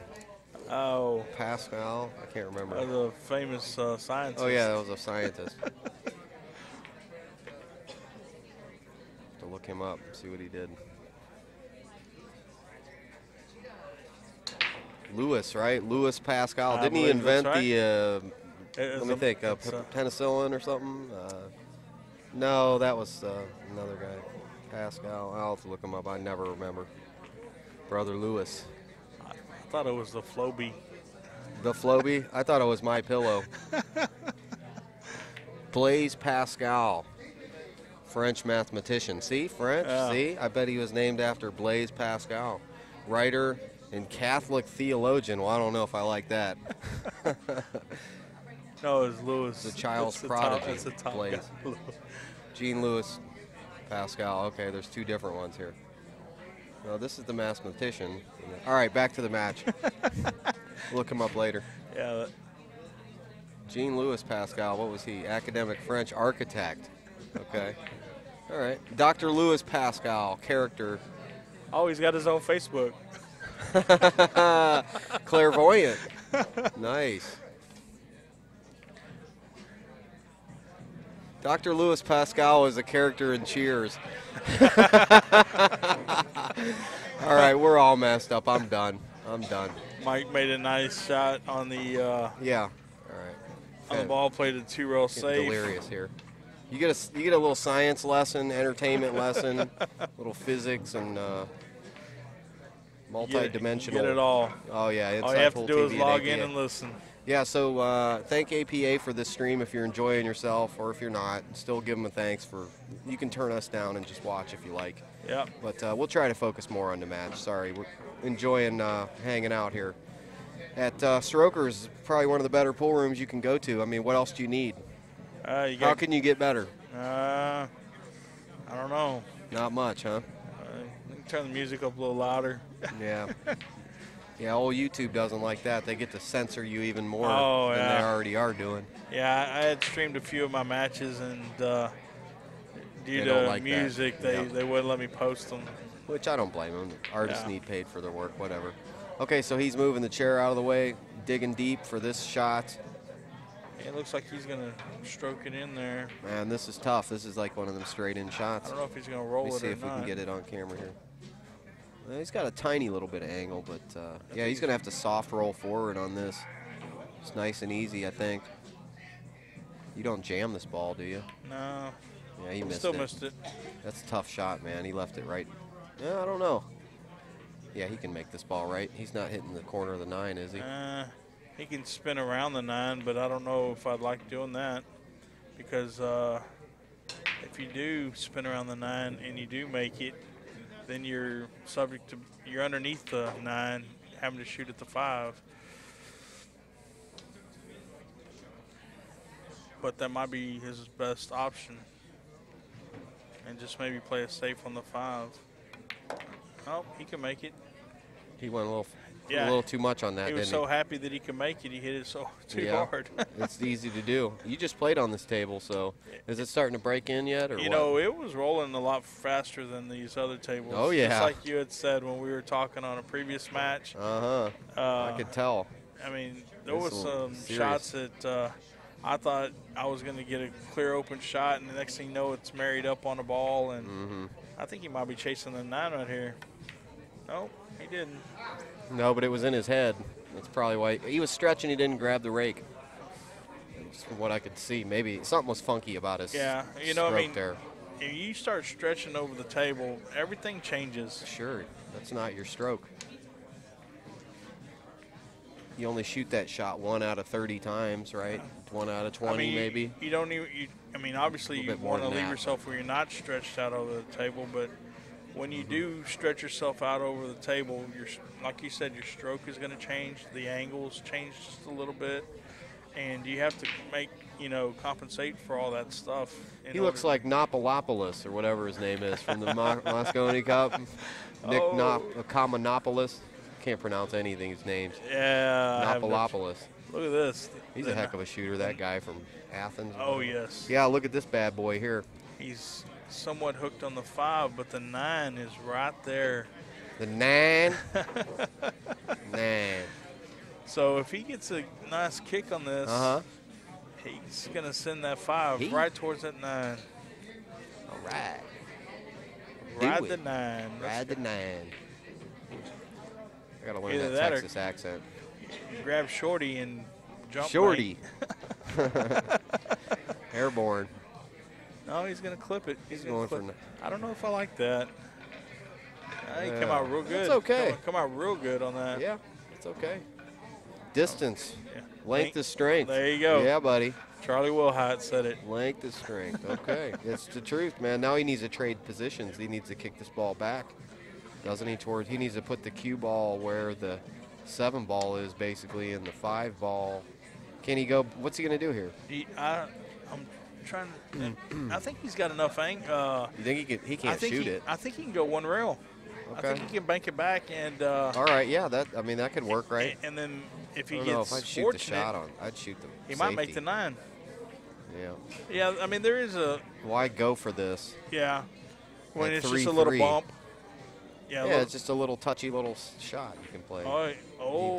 Oh. Pascal? I can't remember. The famous scientist. Oh, yeah, that was a scientist. To look him up, see what he did. Lewis, right? Louis Pascal. Didn't he invent the, let me think, penicillin or something? No, that was another guy. Pascal. I'll have to look him up. I never remember. Brother Lewis. I thought it was the Floby. The Floby? I thought it was My Pillow. Blaise Pascal. French mathematician. See, French? Yeah. See? I bet he was named after Blaise Pascal. Writer and Catholic theologian. Well, I don't know if I like that. No, it's Lewis. The child's It's prodigy. It's a top Blaise. guy. Jean Louis Pascal. Okay, there's 2 different ones here. No, this is the mathematician. All right, back to the match. Look him up later. Yeah. Jean Louis Pascal, what was he? Academic French architect. Okay. All right. Dr. Louis Pascal, character. Oh, he's got his own Facebook. Clairvoyant. Nice. Dr. Louis Pascal is a character in Cheers. All right, we're all messed up. I'm done. Mike made a nice shot on the Yeah. All right. on the ball, played a 2-rail save. Delirious here. You get a little science lesson, entertainment lesson, little physics and multi-dimensional. Get it all. Oh yeah. All you have to Pool do is TV log APA. in and listen. Yeah, so thank APA for this stream if you're enjoying yourself, or if you're not, still give them a thanks for. You can turn us down and just watch if you like. Yeah. But we'll try to focus more on the match. Sorry, we're enjoying hanging out here at Strokers. Probably one of the better pool rooms you can go to. I mean, what else do you need? How can you get better? I don't know. Not much, huh? You can turn the music up a little louder. Yeah. Yeah, old YouTube doesn't like that. They get to censor you even more than yeah. they already are doing. Yeah, I had streamed a few of my matches, and due They don't to like that. music, they wouldn't let me post them. Which I don't blame them. Artists Yeah. need paid for their work, whatever. Okay, so he's moving the chair out of the way, digging deep for this shot. It looks like he's going to stroke it in there. Man, this is tough. This is like one of them straight-in I shots. don't know if he's going to roll Let me it see or if we not. can get it on camera here. Well, he's got a tiny little bit of angle, but yeah, he's going to have to soft roll forward on this. It's nice and easy, I think. You don't jam this ball, do you? No. Yeah, he missed Still it. missed it. That's a tough shot, man. He left it right. Yeah, I don't know. Yeah, he can make this ball right. He's not hitting the corner of the 9, is he? He can spin around the 9, but I don't know if I'd like doing that, because if you do spin around the 9 and you do make it, then you're subject to, you're underneath the 9, having to shoot at the 5. but that might be his best option. And just maybe play it safe on the 5. Oh, he can make it. He went a little too much on that, He didn't was so happy that he could make it. He hit it too hard. It's easy to do. You just played on this table, so is it starting to break in yet, or You what? know, it was rolling a lot faster than these other tables. Oh, yeah. Just like you had said when we were talking on a previous match. I could tell. I mean, there This was will some serious. shots that I thought I was going to get a clear open shot, and the next thing you know, it's married up on the ball, and I think he might be chasing the 9 right here. Nope, he didn't. No, but it was in his head. That's probably why he was stretching. He didn't grab the rake. Just from what I could see, maybe something was funky about his stroke there. If you start stretching over the table, everything changes. Sure, that's not your stroke. You only shoot that shot 1 out of 30 times, right? 1 out of 20, maybe. You don't even. Obviously, you want to leave that. yourself where you're not stretched out over the table, but when you do stretch yourself out over the table, like you said, your stroke is going to change. The angles change just a little bit, and you have to compensate for all that stuff. He looks like Napolopoulos or whatever his name is from the Mosconi Cup. Nick Kamanopoulos. Can't pronounce any of these names. Yeah. Napolopoulos. Look at this. He's a heck of a shooter, that guy from Athens. Oh, yes. Yeah, look at this bad boy here. He's somewhat hooked on the 5, but the 9 is right there. The 9? 9. So if he gets a nice kick on this, he's going to send that 5 right towards that 9. All right. Ride the 9. Ride the 9. I got to learn Either that that or Texas accent. Grab Shorty and jump. Shorty. Airborne. No, he's going to clip it. He's going to clip it. For I don't know if I like that. He come out real good. It's okay. Come out real good on that. Yeah, it's okay. Distance. Yeah. Length is strength. There you go. Yeah, buddy. Charlie Wilhite said it. Length is strength. Okay. It's the truth, man. Now he needs to trade positions. He needs to kick this ball back. Doesn't he? He needs to put the cue ball where the 7 ball is, basically, and the 5 ball. Can he go? What's he going to do here? I'm trying to. I think he's got enough angle. You think he can't shoot it? I think he can go 1 rail. Okay. I think he can bank it back and. All right. Yeah. That could work, right? And then if he I don't gets know if I'd shoot fortunate, the shot on. I'd shoot the. He might make the 9. Yeah. Yeah. I mean, there is a. Why go for this? Yeah. When At it's just a little bump. Yeah, it's just a little touchy little shot you can play. Oh, he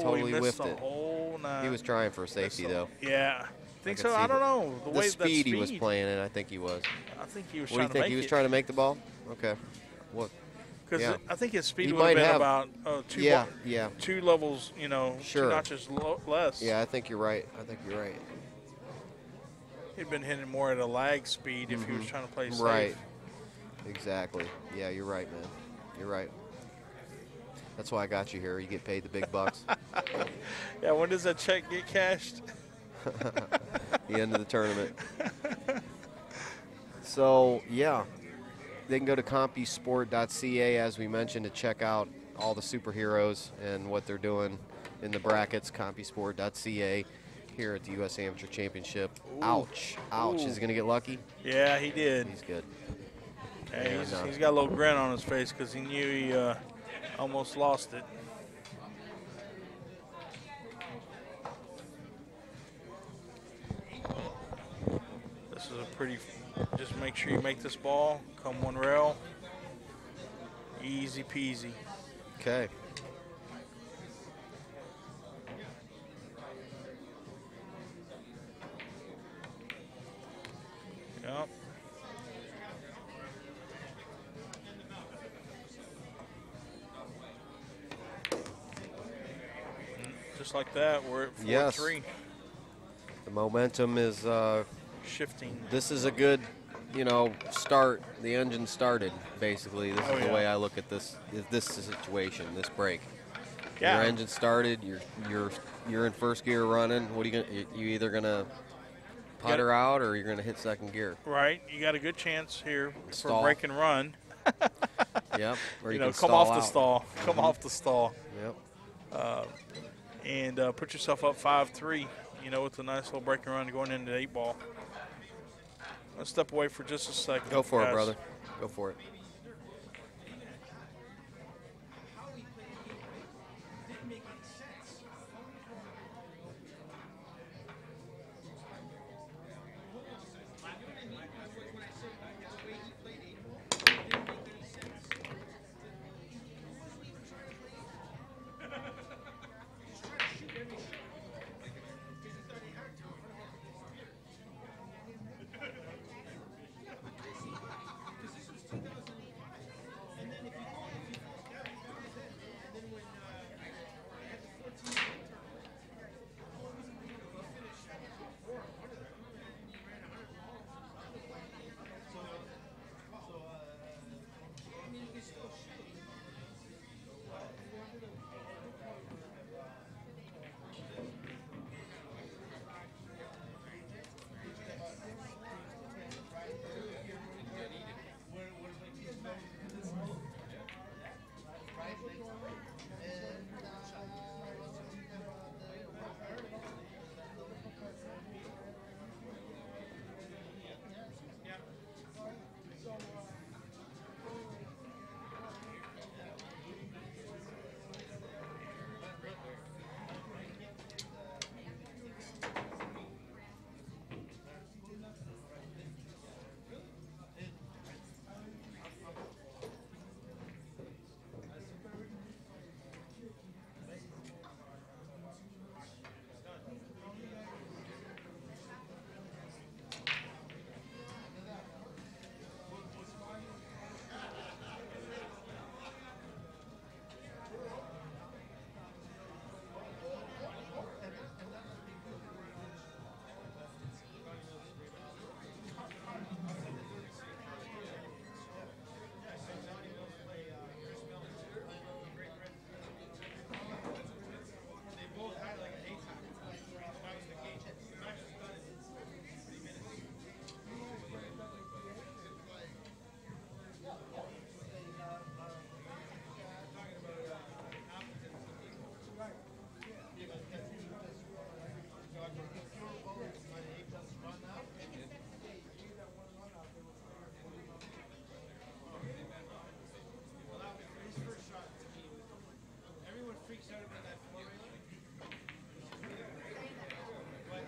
totally missed whiffed the it. whole 9. He was trying for safety, though. Yeah. Think so? could see I don't know. The speed he was playing in, I think he was. I think he was What do trying you to think? make He was it. trying to make the ball? Okay. What? Because Yeah. I think his speed He would have might been have- about 2 Yeah. 2 levels, Sure. 2 notches less. Yeah, I think you're right. He'd been hitting more at a lag speed if he was trying to play safe. Right. Exactly. Yeah, you're right, man. You're right. That's why I got you here. You get paid the big bucks. Yeah, when does that check get cashed? The end of the tournament. So, yeah. They can go to compusport.ca, as we mentioned, to check out all the superheroes and what they're doing in the brackets. Compusport.ca here at the U.S. Amateur Championship. Ooh. Ouch. Ouch. Ooh. Is he going to get lucky? Yeah, he did. He's good. Hey, And, he's got a little grin on his face because he knew he almost lost it. This is a pretty, just make sure you make this ball, come 1 rail. Easy peasy. Okay. Yep. Just like that, we're at 4-3. Yes. The momentum is Shifting. this is a good, start. The engine started, basically. This is the yeah. way I look at this situation, this break. Yeah. Your engine started, you're in first gear running. What are you gonna you either gonna putter out or you're gonna hit second gear. Right. You got a good chance here Stall. for break and run. Yep. Or you Come can stall off the out. stall. Come off the stall. Yep. And put yourself up 5-3, with a nice little break and run going into the 8 ball. Let's step away for just a second. Go for guys. it, brother. Go for it.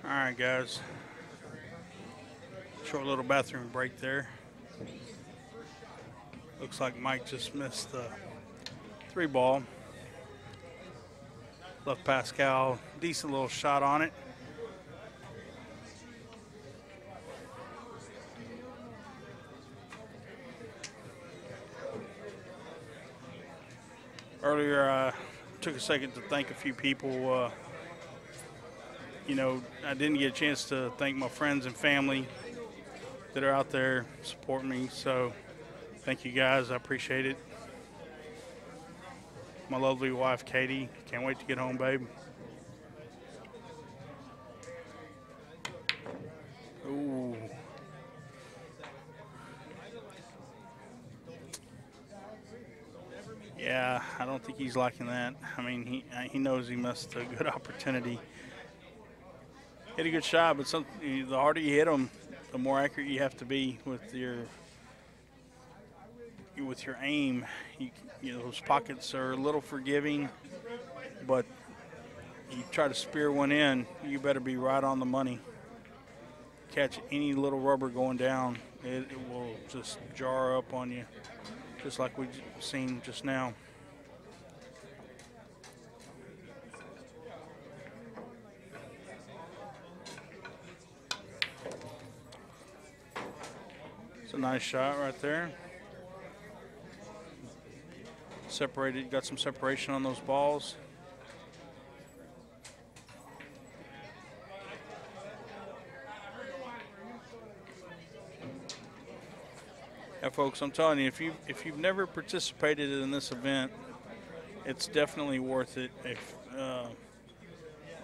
All right, guys. Short little bathroom break there. Looks like Mike just missed the 3-ball. Left Pascal, decent little shot on it. Earlier, I took a second to thank a few people. You know, I didn't get a chance to thank my friends and family that are out there supporting me. So thank you guys. I appreciate it. My lovely wife, Katie. Can't wait to get home, babe. Ooh. Yeah, I don't think he's liking that. I mean, he knows he missed a good opportunity. Hit a good shot, but the harder you hit them, the more accurate you have to be with your aim. You know, those pockets are a little forgiving, but you try to spear one in, you better be right on the money. Catch any little rubber going down, it will just jar up on you, just like we've seen just now. It's a nice shot right there. Separated, got some separation on those balls. Yeah, folks, I'm telling you, if you've never participated in this event, it's definitely worth it.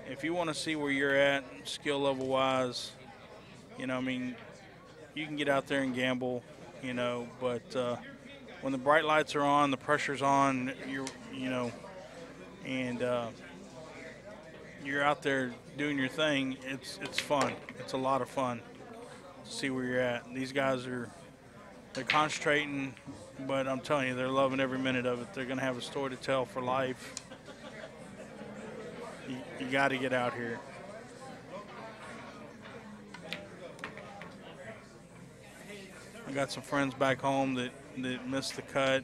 If you want to see where you're at, skill level wise, you know, I mean, you can get out there and gamble, you know, but when the bright lights are on, the pressure's on, you're out there doing your thing, it's fun. It's a lot of fun. see where you're at. These guys they're concentrating, but I'm telling you, they're loving every minute of it. They're going to have a story to tell for life. You got to get out here. I got some friends back home that missed the cut.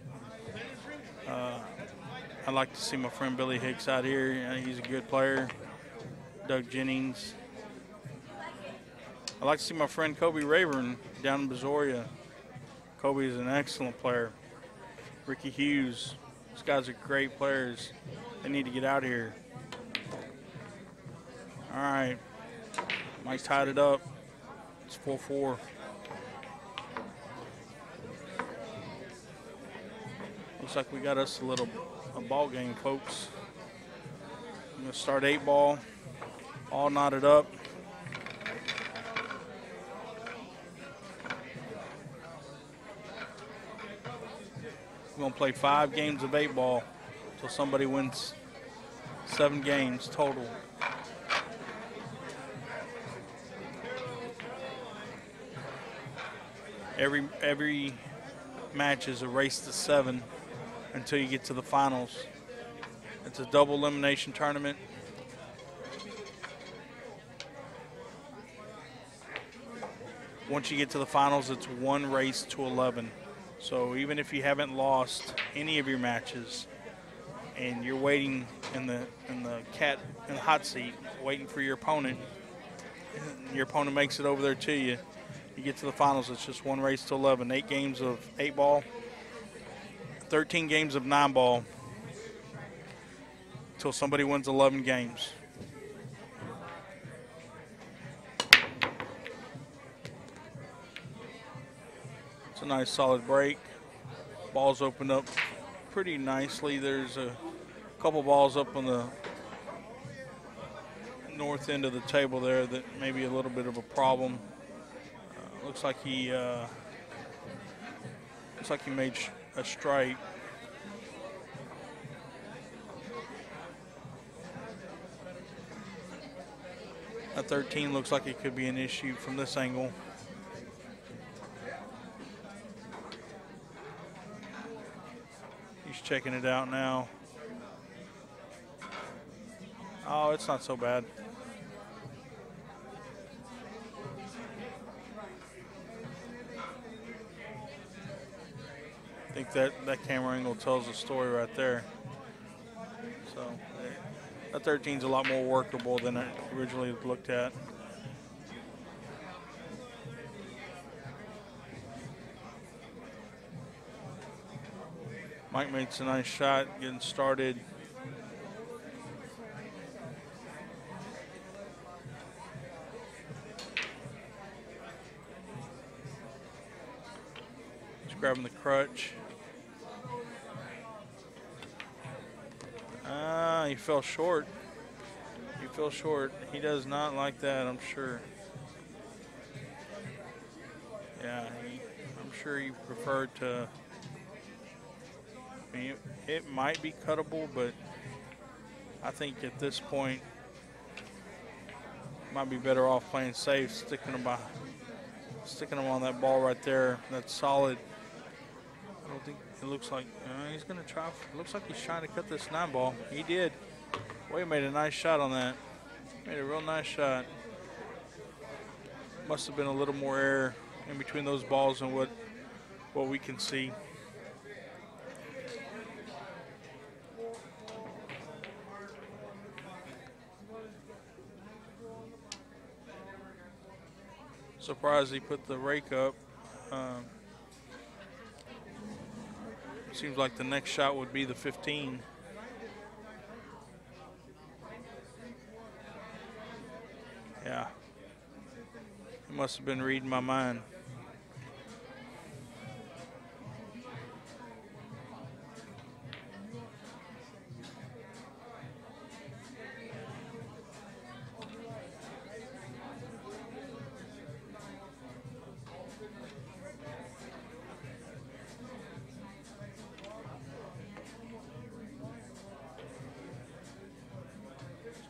I'd like to see my friend Billy Hicks out here. He's a good player. Doug Jennings. I'd like to see my friend Kobe Rayburn down in Brazoria. Kobe is an excellent player. Ricky Hughes. These guys are great players. They need to get out here. All right. Mike tied it up. It's 4-4. Looks like we got us a ball game, folks. I'm going to start 8 ball. All knotted up. We're going to play 5 games of 8 ball until somebody wins 7 games total. Every match is a race to 7 until you get to the finals. It's a double elimination tournament. Once you get to the finals, it's 1 race to 11. So even if you haven't lost any of your matches and you're waiting in the hot seat, waiting for your opponent, and your opponent makes it over there to you, you get to the finals, it's just 1 race to 11. 8 games of 8 ball, 13 games of 9 ball until somebody wins 11 games. It's a nice solid break. Balls opened up pretty nicely. There's a couple balls up on the north end of the table there that may be a little bit of a problem. Looks like he made a strike. At 13 looks like it could be an issue from this angle. He's checking it out now. Oh, it's not so bad. I think that camera angle tells the story right there. So that 13's a lot more workable than I originally looked at. Mike makes a nice shot getting started. Just grabbing the crutch. He fell short. He fell short. He does not like that, I'm sure. Yeah, I'm sure he preferred to. I mean, it might be cuttable, but I think at this point, might be better off playing safe, sticking them on that ball right there. That's solid. I don't think it looks like he's going to try. It looks like he's trying to cut this 9 ball. He did. Boy, he made a nice shot on that. Made a real nice shot. Must have been a little more air in between those balls than what we can see. Surprised he put the rake up. Seems like the next shot would be the 15. Yeah. He must have been reading my mind.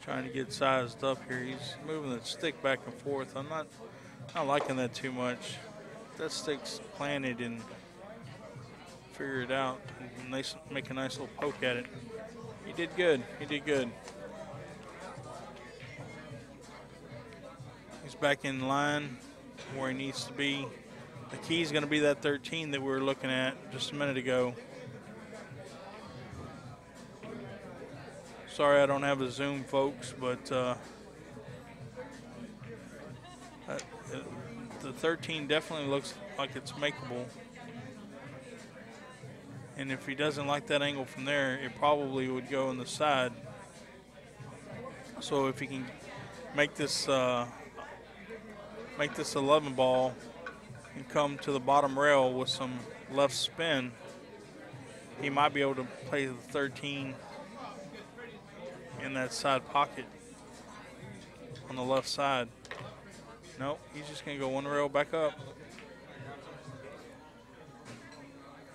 Trying to get sized up here. He's moving the stick back and forth. I'm not Not liking that too much. That stick's planted and figure it out. Nice, make a nice little poke at it. He did good. He did good. He's back in line where he needs to be. The key is going to be that 13 that we were looking at just a minute ago. Sorry I don't have a Zoom, folks, but the 13 definitely looks like it's makeable. And if he doesn't like that angle from there, it probably would go on the side. So if he can make this 11 ball and come to the bottom rail with some left spin, he might be able to play the 13 in that side pocket on the left side. Nope, he's just going to go one rail back up.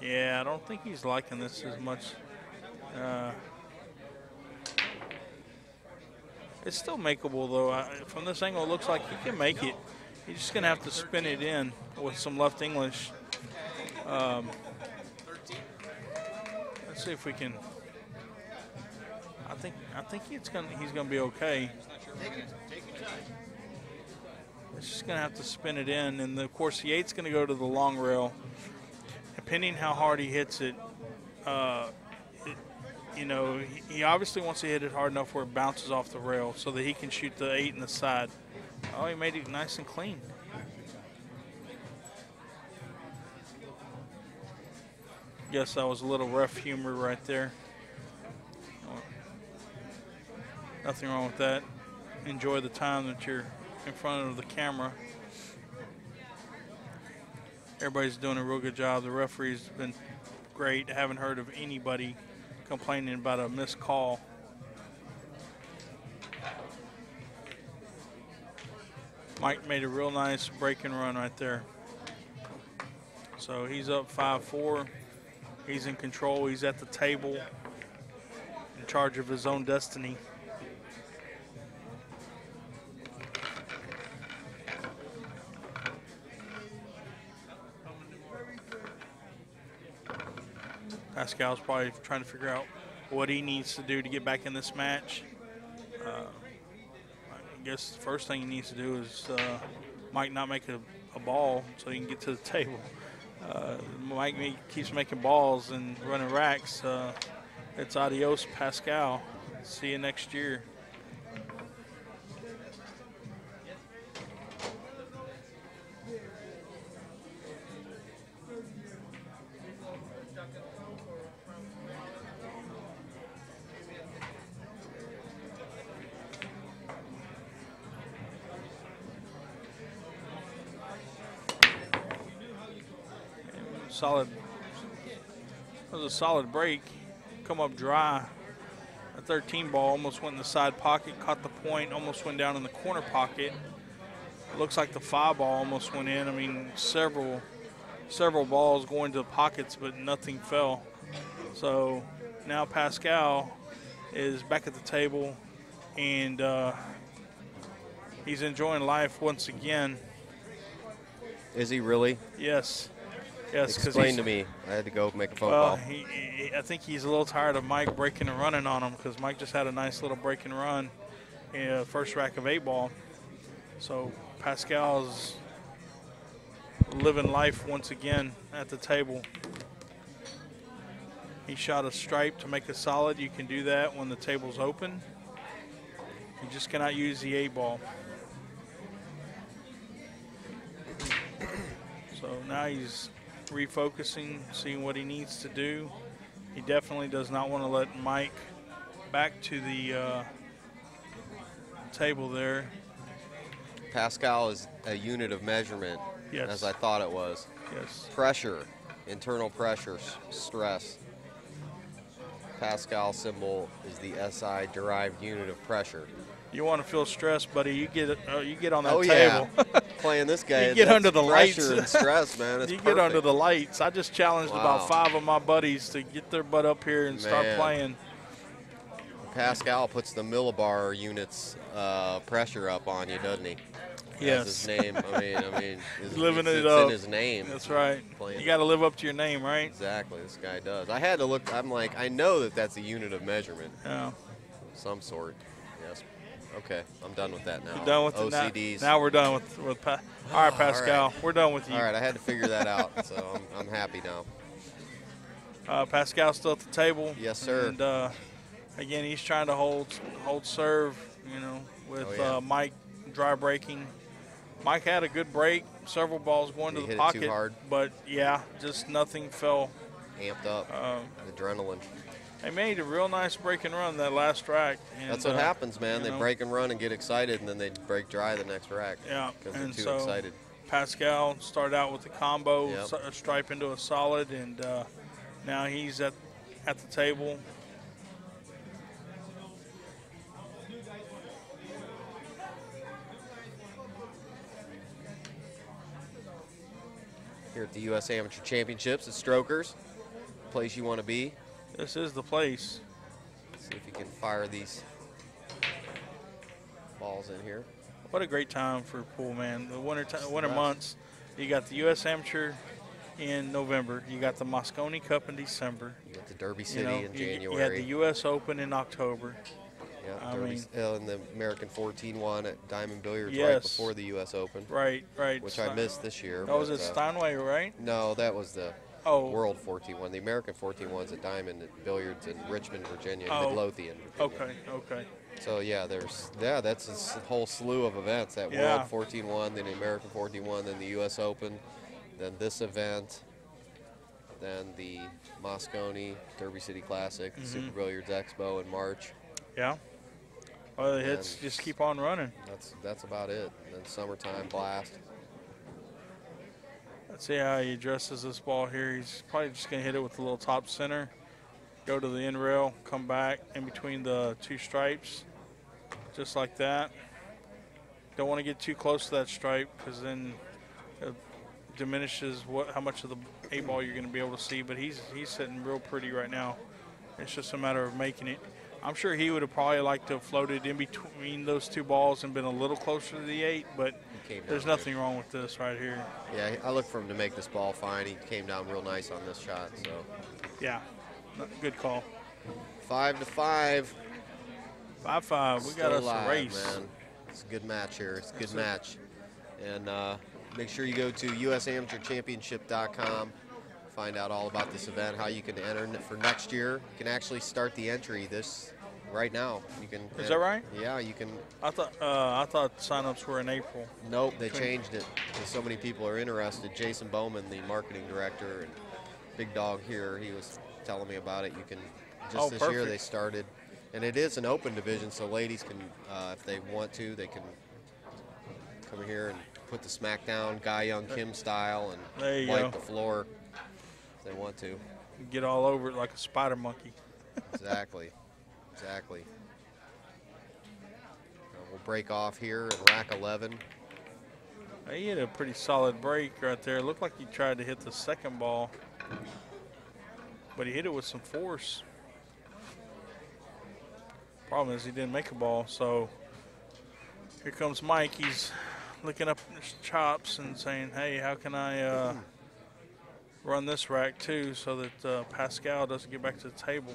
Yeah, I don't think he's liking this as much. It's still makeable, though. From this angle, it looks like he can make it. He's just going to have to spin it in with some left English. Let's see if we can. I think he's going to be okay. It's just going to have to spin it in, and of course the 8's going to go to the long rail. Depending how hard he hits it, you know, he obviously wants to hit it hard enough where it bounces off the rail so that he can shoot the 8 in the side. Oh, he made it nice and clean. Guess that was a little rough humor right there. Nothing wrong with that. Enjoy the time that you're in front of the camera. Everybody's doing a real good job. The referee's been great. I haven't heard of anybody complaining about a missed call. Mike made a real nice break and run right there. So he's up 5-4. He's in control. He's at the table, in charge of his own destiny. Pascal's probably trying to figure out what he needs to do to get back in this match. I guess the first thing he needs to do is Mike not make a ball so he can get to the table. Mike keeps making balls and running racks. It's adios, Pascal. See you next year. Solid. That was a solid break. Come up dry. A 13 ball almost went in the side pocket, caught the point, almost went down in the corner pocket. It looks like the 5 ball almost went in. I mean, several balls going to the pockets, but nothing fell. So now Pascal is back at the table, and he's enjoying life once again. Is he really? Yes. Yes, explain to me. I had to go make a phone call. I think he's a little tired of Mike breaking and running on him, because Mike just had a nice little break and run in the first rack of 8 ball. So Pascal's living life once again at the table. He shot a stripe to make a solid. You can do that when the table's open. You just cannot use the 8 ball. So now he's refocusing, seeing what he needs to do. He definitely does not want to let Mike back to the table there. Pascal is a unit of measurement, yes, as I thought it was. Yes. Pressure, internal pressure, stress. Pascal symbol is the SI derived unit of pressure. You want to feel stressed, buddy? You get on that table. Yeah. Playing this guy, you get under the lights. Pressure and stress, man. It's you perfect. get under the lights. I just challenged about 5 of my buddies to get their butt up here and start playing. Pascal puts the millibar units pressure up on you, doesn't he? as his name. I mean, living it it's up. in his name. That's right. Playing. You got to live up to your name, right? Exactly. This guy does. I had to look. I'm like, I know that that's a unit of measurement. Yeah. Some sort. Yes. Okay. I'm done with that now. You're done with OCDs. Now we're done with all right, Pascal. All right. We're done with you. All right. I had to figure that out, so I'm happy now. Pascal's still at the table. Yes, sir. And again, he's trying to hold serve, with Mike dry breaking. Mike had a good break, several balls going to the pocket. Hit it too hard. But, yeah, just nothing fell. Amped up. Adrenaline. They made a real nice break and run that last rack. And, that's what happens, man. They break and run and get excited, and then they break dry the next rack. Yeah. Because they're too excited. Pascal started out with the combo, Yep. a stripe into a solid, and now he's at the table. Here at the U.S. Amateur Championships at Strokers, place you want to be. This is the place. See if you can fire these balls in here. What a great time for pool, man. The winter best. months, you got the U.S. Amateur in November. You got the Moscone Cup in December. You got the Derby City in January. You had the U.S. Open in October. Yeah, I mean, and the American 14-1 at Diamond Billiards Yes. right before the U.S. Open. Right. Which I missed this year. That was at Steinway, right? No, that was the World 14-1. The American 14-1's at Diamond at Billiards in Richmond, Virginia, Midlothian, Virginia. Okay. So that's a whole slew of events. That World 14-1, then the American 14-1, then the U.S. Open, then this event, then the Moscone Derby City Classic, Super Billiards Expo in March. Yeah. Well, the hits just keep on running. That's about it. And then summertime blast. Let's see how he addresses this ball here. He's probably just going to hit it with a little top center, go to the end rail, come back in between the two stripes, just like that. Don't want to get too close to that stripe because then it diminishes how much of the 8-ball you're going to be able to see. But he's sitting real pretty right now. It's just a matter of making it. I'm sure he would have probably liked to have floated in between those two balls and been a little closer to the 8, but there's nothing wrong with this right here. Yeah, I look for him to make this ball fine. He came down real nice on this shot. So. Yeah, good call. 5-5. 5-5. We got us a race. Man. It's a good match here. It's a good match. And make sure you go to usamateurchampionship.com. Find out all about this event, how you can enter for next year. You can actually start the entry right now. You can. Is that right? Yeah, you can. I thought signups were in April. Nope, they changed it because so many people are interested. Jason Bowman, the marketing director and Big Dog here, he was telling me about it. You can this year they started, and it is an open division, so ladies can, if they want to, they can come here and put the smack down Guy Young Kim style and wipe the floor. They want to. Get all over it like a spider monkey. Exactly. We'll break off here in rack 11. He hit a pretty solid break right there. It looked like he tried to hit the second ball, but he hit it with some force. Problem is he didn't make a ball, so here comes Mike. He's licking up his chops and saying, hey, how can I run this rack too so that Pascal doesn't get back to the table.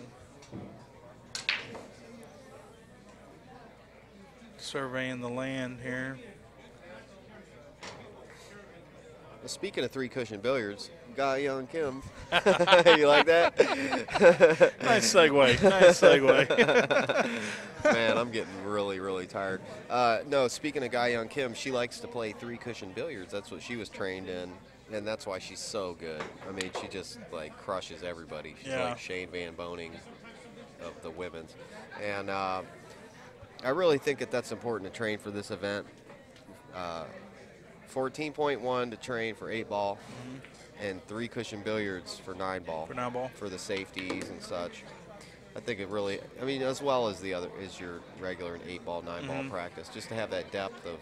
Surveying the land here. Well, speaking of 3-cushion billiards, Guy Young Kim. You like that? Nice segue. Man, I'm getting really, really tired. No, speaking of Guy Young Kim, she likes to play 3-cushion billiards. That's what she was trained in. And that's why she's so good. I mean, she just, like, crushes everybody. She's like Shane Van Boning of the women's. And I really think that that's important to train for this event. 14.1 to train for 8-ball and 3-cushion billiards for 9-ball. For 9-ball. For the safeties and such. I think it really, I mean, as well as the other, is your regular 8-ball, 9-ball practice, just to have that depth of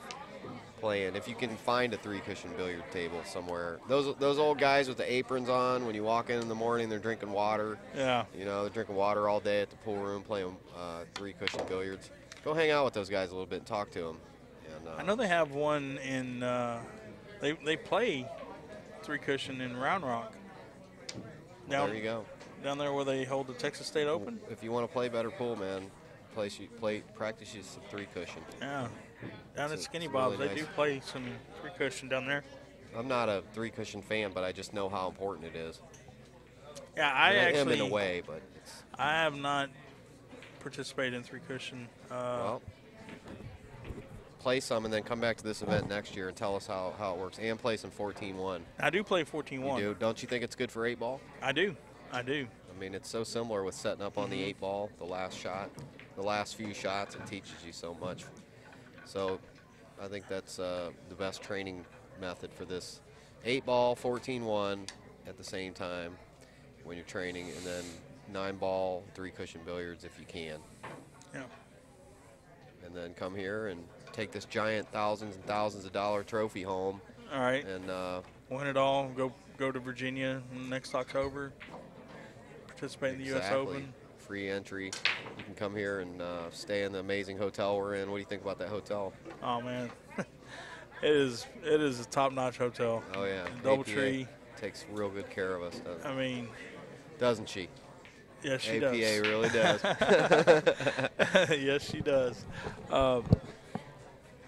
playing. If you can find a 3-cushion billiard table somewhere, those old guys with the aprons on, when you walk in the morning, they're drinking water. Yeah. You know, they're drinking water all day at the pool room, playing 3-cushion billiards. Go hang out with those guys a little bit and talk to them. And I know they have one in. They play 3-cushion in Round Rock. There you go. Down there where they hold the Texas State Open. If you want to play better pool, man, practice you some 3-cushion. Yeah, down at Skinny it's Bob's, really they nice. do play some 3-cushion down there. I'm not a 3-cushion fan, but I just know how important it is. Yeah, I am in a way, but I have not participated in 3-cushion. Well, play some and then come back to this event next year and tell us how it works. And play some 14-1. I do play 14-1. You do? Don't you think it's good for 8-ball? I do. I mean, it's so similar with setting up on the 8-ball, the last shot, the last few shots. It teaches you so much. So I think that's the best training method for this. 8-ball, 14-1 at the same time when you're training, and then 9-ball, 3-cushion billiards if you can. Yeah. And then come here and take this giant thousands and thousands of dollar trophy home. All right. And win it all. Go to Virginia next October. Participate in the U.S. Open. Free entry. You can come here and stay in the amazing hotel we're in. What do you think about that hotel? Oh man, it is a top-notch hotel. Oh yeah. DoubleTree takes real good care of us. Doesn't she? Yes, she APA does. Really does. Yes, she does.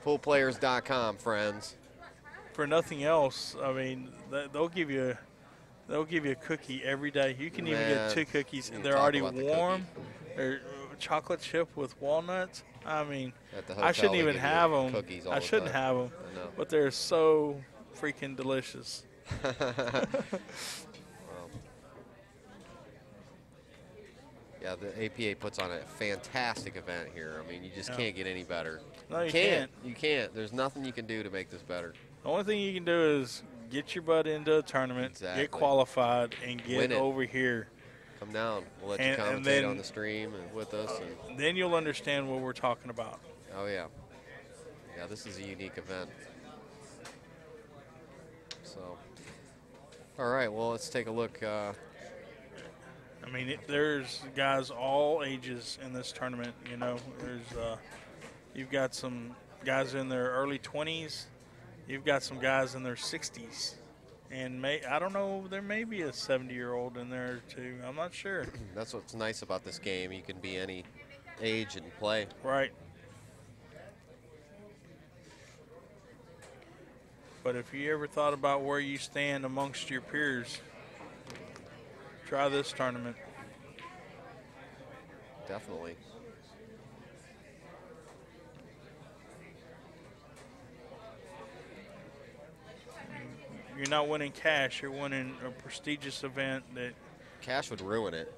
Poolplayers.com, friends. For nothing else, I mean, they'll give you a cookie every day. You can even get 2 cookies. They're already warm. They're chocolate chip with walnuts. I mean, I shouldn't even have them. I shouldn't have them, but they're so freaking delicious. Yeah, the APA puts on a fantastic event here. I mean, you just can't get any better. No, you can't. You can't. There's nothing you can do to make this better. The only thing you can do is get your butt into a tournament, get qualified, and get over here. Come down. We'll let you commentate on the stream and with us. And then you'll understand what we're talking about. Oh, yeah. Yeah, this is a unique event. So, all right, well, let's take a look. I mean, there's guys all ages in this tournament. You know, you've got some guys in their early 20s. You've got some guys in their 60s. And I don't know, there may be a 70-year-old in there too. I'm not sure. That's what's nice about this game. You can be any age and play. Right. But if you ever thought about where you stand amongst your peers, try this tournament. Definitely. You're not winning cash. You're winning a prestigious event that. Cash would ruin it.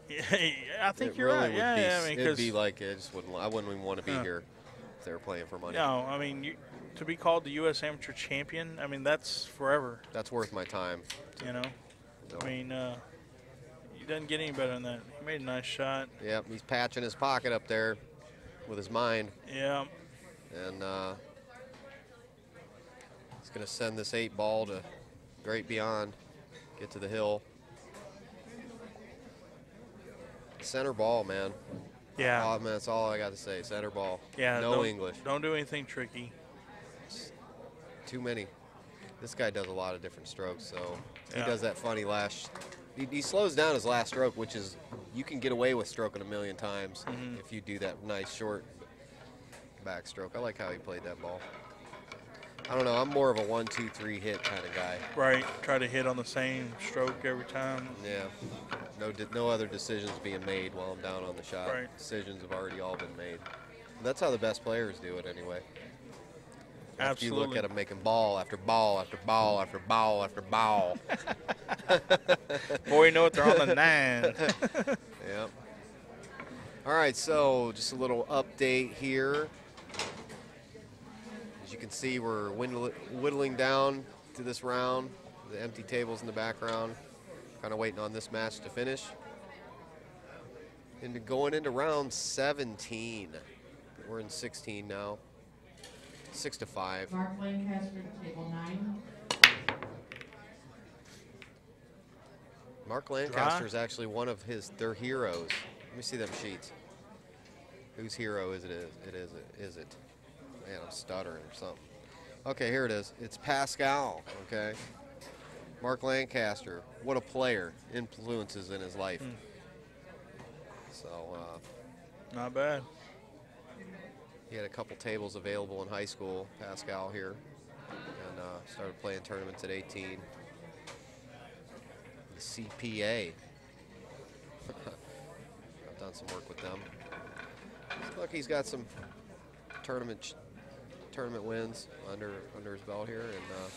I think you're right. Yeah, I mean, it'd be like I wouldn't even want to be here if they were playing for money. No, I mean, to be called the U.S. Amateur Champion, I mean, that's forever. That's worth my time. You know, I mean, he doesn't get any better than that. He made a nice shot. Yep, he's patching his pocket up there with his mind. Yeah. And he's going to send this 8-ball to great beyond, get to the hill. Center ball, man. Yeah. Oh, man, that's all I got to say. Center ball. Yeah. No English. Don't do anything tricky. Too many. This guy does a lot of different strokes, so he does that funny last. He slows down his last stroke, which is you can get away with stroking a million times if you do that nice short backstroke. I like how he played that ball. I don't know. I'm more of a 1-2-3 hit kind of guy. Right. Try to hit on the same stroke every time. Yeah. No other decisions being made while I'm down on the shot. Right. Decisions have already all been made. That's how the best players do it anyway. After Absolutely. you look at them making ball after ball after ball after ball after ball. Boy, you know what? They're on the 9. Yep. All right, so just a little update here. As you can see, we're whittling down to this round. The empty tables in the background. Kind of waiting on this match to finish. And going into round 17. We're in 16 now. 6-5. Mark Lancaster, table 9. Mark Lancaster is actually one of their heroes. Let me see them sheets. Whose hero is it? Is it? Man, I'm stuttering or something. Okay, here it is. It's Pascal, okay? Mark Lancaster, what a player, influences in his life. So, Not bad. he had a couple tables available in high school, Pascal here, and started playing tournaments at 18. The CPA. I've done some work with them. Look, he's got some tournament wins under his belt here, and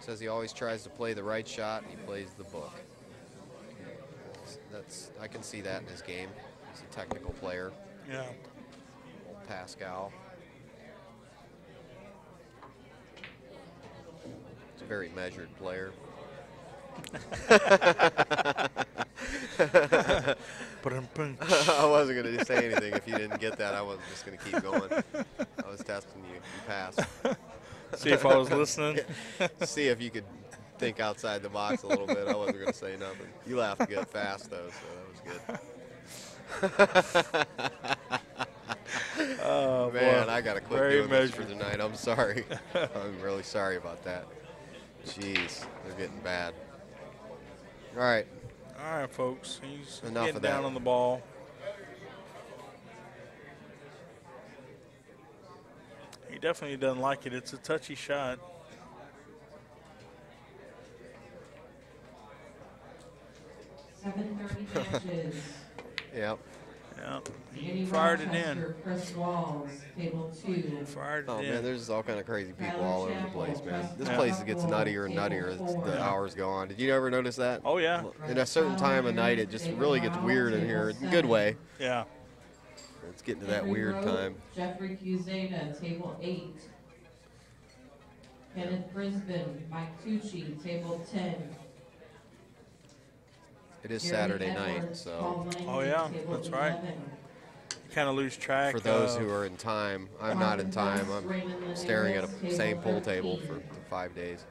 says he always tries to play the right shot, and he plays the book. I can see that in his game. He's a technical player. Yeah. Old Pascal. He's a very measured player. I wasn't going to say anything if you didn't get that. I wasn't just going to keep going. I was testing you. You passed. See if I was listening. See if you could think outside the box a little bit. I wasn't going to say nothing. You laughed good fast, though, so that was good. Oh, man, boy. I got to quit Very doing this for measured. tonight. I'm sorry. I'm really sorry about that. Jeez, they're getting bad. All right. All right, folks. He's Enough getting of that. down on the ball. He definitely doesn't like it. It's a touchy shot. matches. Yep. Yeah. He Danny fired it Rochester, in. Chris Walls, table 2. Fired it Oh, in. man, there's all kind of crazy people Tyler all over the Chappell, place, man. This Preston place gets Buckle, nuttier and nuttier table as 4. the hours go on. Did you ever notice that? Oh, yeah. In a certain time of night, it just really gets weird in here. In a good way. Yeah. It's getting to that Henry weird Rowe, time. Jeffrey Cuseta, table 8. Kenneth Brisbane, Mike Tucci, table 10. It is Jeremy Saturday Edwards, night, so Paul Langley, Oh, yeah, table that's right. 11. You kind of lose track. for those of- who are in time, I'm not in time. I'm staring at a same pool table for 5 days.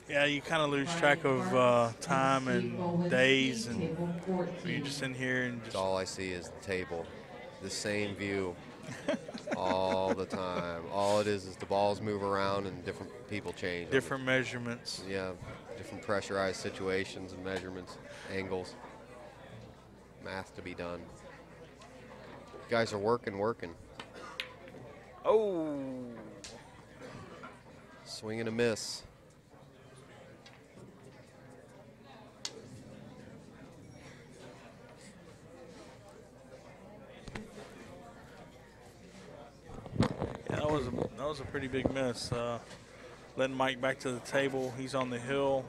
Yeah, you kind of lose track of time and days, and Table 14. you're just in here and just All I see is the table, the same view all the time. All it is the balls move around and different people change. different measurements. Yeah, different pressurized situations and measurements, angles, math to be done. Guys are working. Oh, Swing and a miss. yeah, that was a pretty big miss. Letting Mike back to the table. He's on the hill.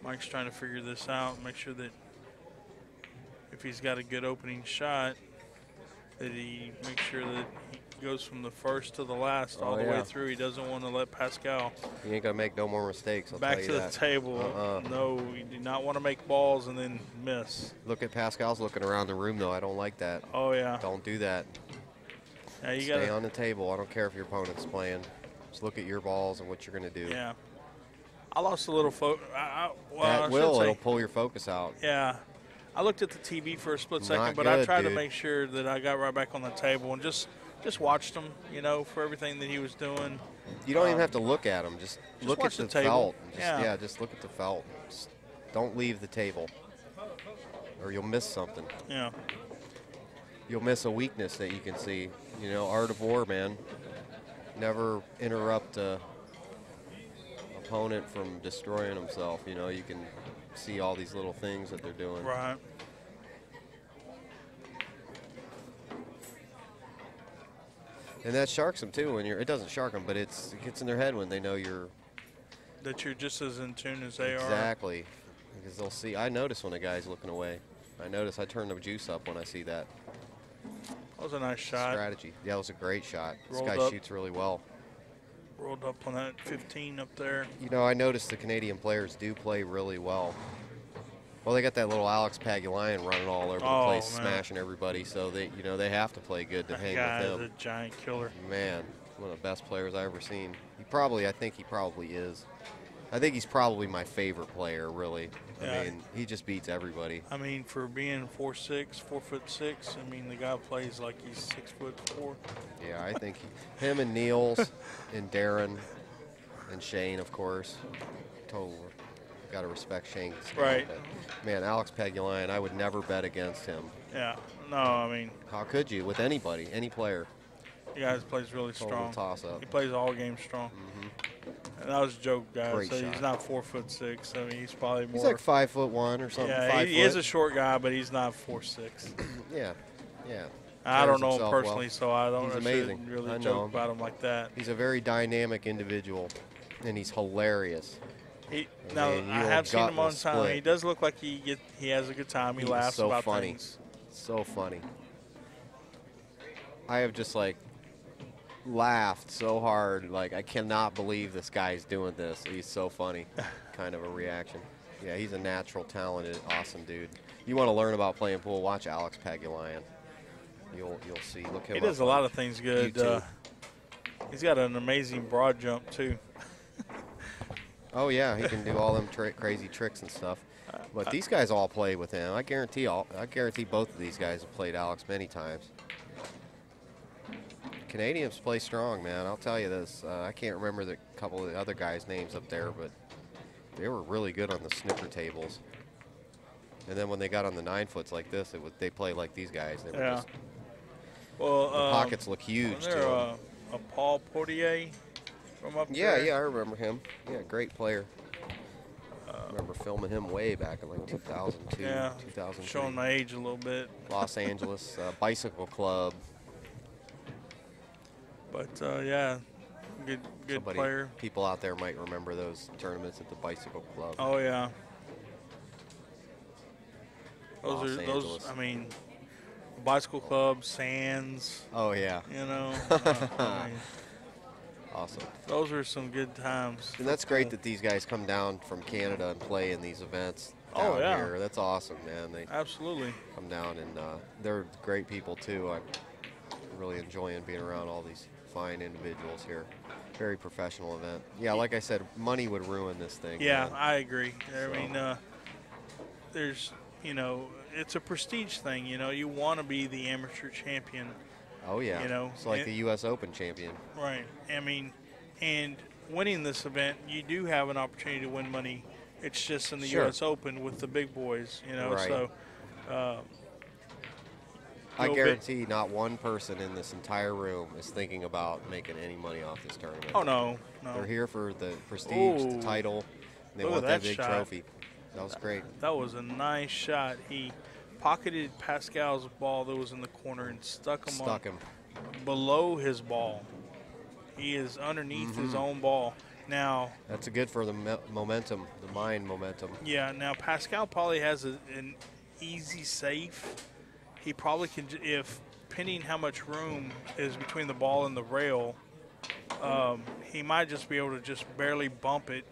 Mike's trying to figure this out, make sure that if he's got a good opening shot, that he makes sure that he goes from the first to the last all the way yeah. through. He doesn't want to let Pascal You ain't gonna make no more mistakes. I'll back tell to you the that. table. No, you do not want to make balls and then miss. Look at Pascal's looking around the room though. I don't like that. Oh, yeah. Don't do that. Yeah, you Stay got on the table. I don't care if your opponent's playing. Just look at your balls and what you're gonna do. Yeah. I lost a little focus. Well, I That should will. say- It'll pull your focus out. Yeah. I looked at the TV for a split Not second, but I good, tried to dude. make sure that I got right back on the table and just watched him, for everything that he was doing. You don't even have to look at them. Just look at watch the the table. felt. Yeah. Just look at the felt. Just don't leave the table, or you'll miss something. Yeah. You'll miss a weakness that you can see. Art of war, man. Never interrupt a opponent from destroying himself. You can see all these little things that they're doing. Right. And that sharks them too. It doesn't shark them, but it gets in their head when they know you're That you're just as in tune as they are. exactly. Because they'll see. I notice when a guy's looking away. I turn the juice up when I see that. That was a nice shot. Strategy. Yeah, it was a great shot. This Rolled guy up. shoots really well. Rolled up on that 15 up there. I noticed the Canadian players do play really well. Well, they got that little Alex Pagulayan running all over the Oh, place, man. smashing everybody. So they have to play good to That hang guy with is him. a giant killer. Man, one of the best players I've ever seen. I think he probably is. I think he's probably my favorite player, really. Yeah. I mean, he just beats everybody. I mean, for being 4'6", 4'6", I mean, the guy plays like he's 6'4". Yeah, I think him and Niels and Darren and Shane, of course. Total, got to respect Shane. Right. Man, Alex Pegulayan, I would never bet against him. Yeah. No, I mean, How could you with anybody, any player? the guy plays really Total strong. toss-up. He plays all games strong. And that was a joke, guys. Great So shot. He's not 4'6". I mean, he's probably more. He's like 5'1" or something. yeah, 5 he foot. is a short guy, but he's not 4'6". Yeah, yeah. I don't Carries know him himself well. personally, so I don't He's I amazing. shouldn't really I know joke him. about him like that. He's a very dynamic individual, and he's hilarious. Now, Man, you I will have seen gut him will on time. split. He does look like he has a good time. He He is laughs so about funny. things. So funny. I have just like laughed so hard, like I cannot believe this guy's doing this. He's so funny, kind of a reaction. Yeah, he's a natural, talented, awesome dude. You want to learn about playing pool? Watch Alex Pegulayan. You'll see. Look him He up does a on lot of things good. YouTube. He's got an amazing broad jump too. Oh yeah, he can do all them crazy tricks and stuff. But these guys all play with him. I guarantee both of these guys have played Alex many times. Canadians play strong, man. I'll tell you this. I can't remember the couple of the other guys' names up there, but they were really good on the snooker tables. And then when they got on the 9-foots like this, they play like these guys. They were Yeah. just, Well, the pockets look huge wasn't too. there a Paul Portier from up Yeah, there? yeah, I remember him. Yeah, great player. I remember filming him way back in like 2002, Yeah, 2003. showing my age a little bit. Los Angeles Bicycle Club. But yeah, good player. People out there might remember those tournaments at the Bicycle Club. Oh yeah. Los Those. Angeles. I mean, bicycle club, Sands. Oh yeah, You know. I mean, awesome. those were some good times. And that's great that these guys come down from Canada and play in these events down Oh, yeah. here. That's awesome, man. They Absolutely. come down and they're great people too. I'm really enjoying being around all these fine individuals here. Very professional event. Yeah, like I said, money would ruin this thing. Yeah, man. I agree. I So- mean, there's, it's a prestige thing. You want to be the amateur champion, Oh yeah. it's like the U.S. Open champion. right? I mean, and winning this event, you do have an opportunity to win money. It's just in the Sure. U.S. Open with the big boys, Right. So, I little bit- guarantee not one person in this entire room is thinking about making any money off this tournament. oh no. They're here for the prestige, Ooh. the title, and they Look want at that that big shot. trophy. That was great. That was a nice shot. He pocketed Pascal's ball that was in the corner and stuck him below his ball. He is underneath his own ball. Now, That's good for the momentum, the mind momentum. yeah, now Pascal probably has an easy safe. He probably can, if depending how much room is between the ball and the rail, he might just be able to just barely bump it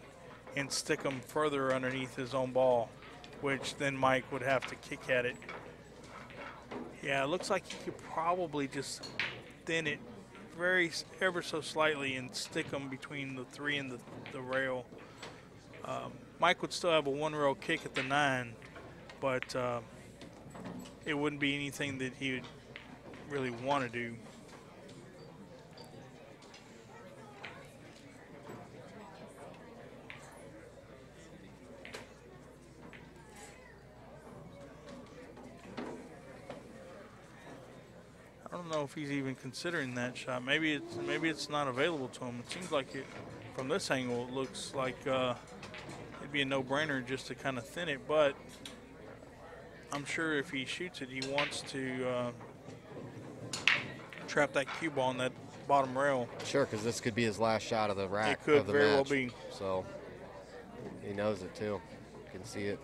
and stick him further underneath his own ball, which then Mike would have to kick at it. Yeah, it looks like he could probably just thin it ever so slightly and stick them between the 3 and the rail. Mike would still have a 1-rail kick at the 9, but it wouldn't be anything that he would really want to do. I don't know if he's even considering that shot. Maybe it's not available to him. It seems like from this angle, it looks like it'd be a no-brainer just to kind of thin it. But I'm sure if he shoots it, he wants to trap that cue ball on that bottom rail. Sure, because this could be his last shot of the rack. It could of the very well match. be. So he knows it too. You can see it.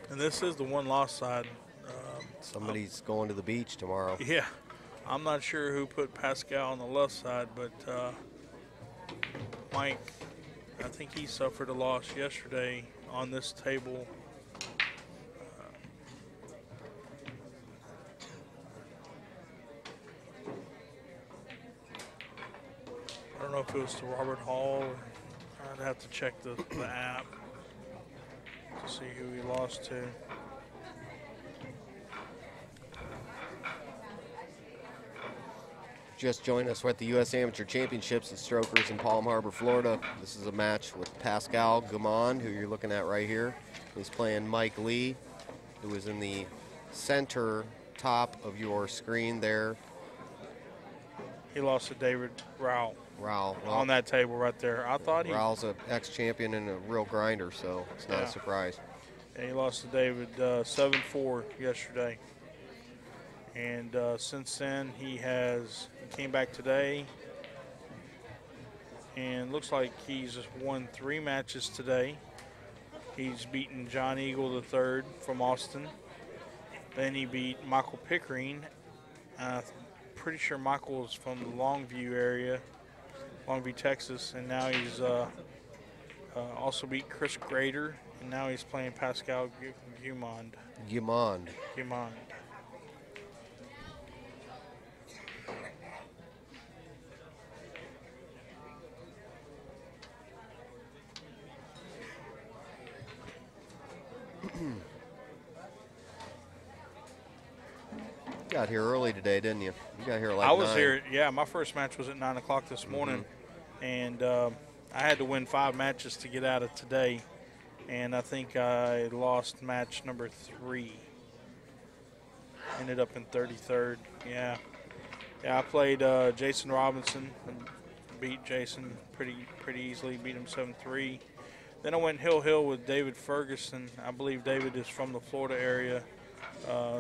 And this is the one-loss side. Somebody's going to the beach tomorrow. Yeah, I'm not sure who put Pascal on the left side, but Mike, I think he suffered a loss yesterday on this table. know if it was to Robert Hall. I'd have to check the app to see who he lost to. Just joined us. We're at the U.S. Amateur Championships at Strokers in Palm Harbor, Florida. This is a match with Pascal Guimond, who you're looking at right here. He's playing Mike Leigh, who is in the center top of your screen there. He lost to David Rowell. Well, on that table right there. I thought he... Rowell's an ex-champion and a real grinder, so it's not a surprise. And he lost to David 7-4 yesterday. And since then, he came back today. And looks like he's just won 3 matches today. He's beaten John Eagle III from Austin. Then he beat Michael Pickering. Pretty sure Michael is from the Longview area, Longview, Texas. And now he's also beat Chris Grader. And now he's playing Pascal Guimond. Guimond. Got here early today, didn't you? You got here like I was 9. here, yeah. My first match was at 9 o'clock this morning, and I had to win 5 matches to get out of today, and I think I lost match number 3. Ended up in 33rd. Yeah, I played Jason Robinson, and beat Jason pretty easily. Beat him 7-3. Then I went hill with David Ferguson. I believe David is from the Florida area.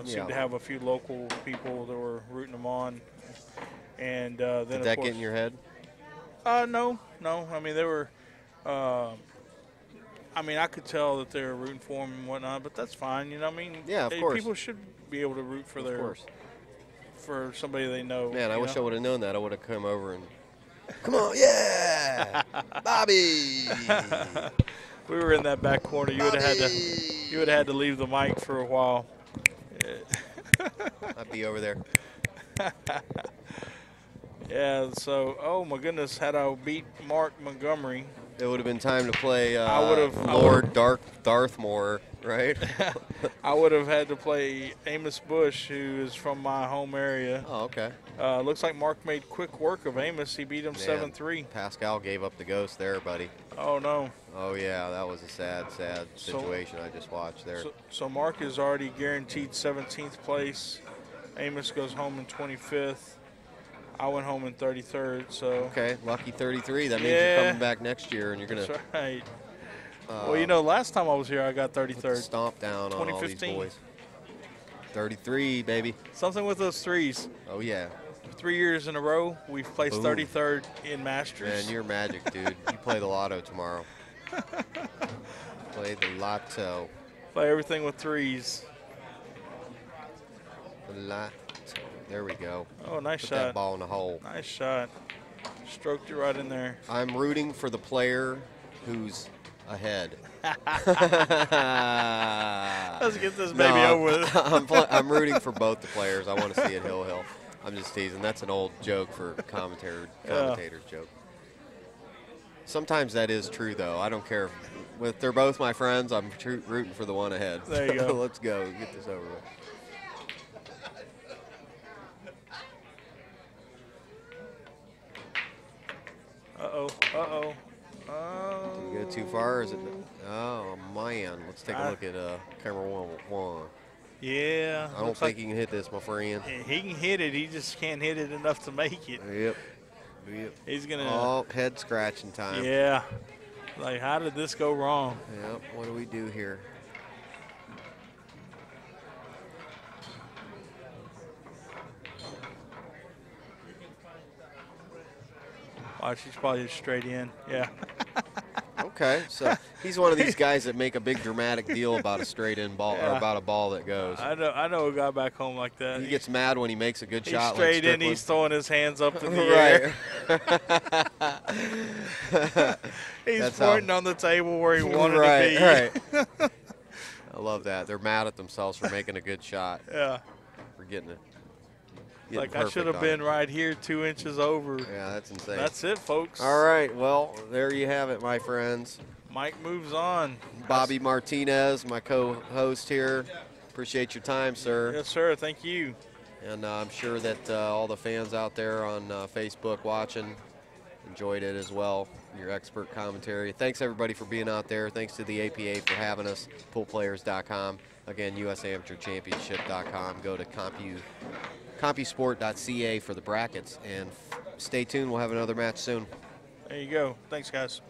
Seemed to have a few local people that were rooting him on. And then did that get in your head? No. I mean, they were. I could tell that they were rooting for him and whatnot, but that's fine. You know, I mean, yeah, of course. People should be able to root for for somebody they know. Man, I wish I would have known that. I would have come over and, come on, yeah, Bobby. We were in that back corner. You would have had to leave the mic for a while. I'd be over there. Yeah, so, oh my goodness, had I beat Mark Montgomery, it would have been time to play Lord Darthmore, right? I would have had to play Amos Bush, who is from my home area. Oh, okay. Looks like Mark made quick work of Amos. He beat him 7-3. Pascal gave up the ghost there, buddy. Oh, no. Oh, yeah, that was a sad situation I just watched there. So Mark is already guaranteed 17th place. Amos goes home in 25th. I went home in 33rd, so. Okay, lucky 33. That means you're coming back next year, and you're going to. That's right. Well, you know, last time I was here, I got 33rd. Stomp down on all these boys. 33, baby. Something with those threes. Oh, yeah. 3 years in a row, we've placed 33rd in Masters. Man, you're magic, dude. You play the lotto tomorrow. Play the lotto. Play everything with threes. The lotto. There we go. Oh, nice Put shot. that ball in the hole. Nice shot. Stroked it right in there. I'm rooting for the player who's ahead. Let's get this baby over with. I'm rooting for both the players. I want to see it hill. I'm just teasing. That's an old joke for commentators joke. Sometimes that is true, though. I don't care. If they're both my friends, I'm rooting for the one ahead. There you go. Let's go. Get this over with. Uh-oh. Did we go too far? Is it? Oh, man. Let's take a look at camera one. Yeah. I don't think he can hit this, my friend. He can hit it. He just can't hit it enough to make it. Yep. He's going to. Oh, head scratching time. Yeah. Like, how did this go wrong? Yep. What do we do here? Watch, he's probably just straight in. Yeah. Okay, so he's one of these guys that make a big dramatic deal about a straight in ball or about a ball that goes. I know a guy back home like that. He gets mad when he makes a good shot. He's straight in. He's throwing his hands up in the air. He's pointing on the table where he wanted to be. Right. I love that. They're mad at themselves for making a good shot. Yeah. For getting it. Like I should have been right here 2 inches over. Yeah, that's insane. That's it, folks. All right, well, there you have it, my friends. Mike moves on. Bobby Martinez, my co-host here. Appreciate your time, sir. Yes, sir. Thank you. And I'm sure that all the fans out there on Facebook watching enjoyed it as well, your expert commentary. Thanks, everybody, for being out there. Thanks to the APA for having us, poolplayers.com. Again, USAmateurChampionship.com. Go to CompuSport.ca for the brackets. And stay tuned. We'll have another match soon. There you go. Thanks, guys.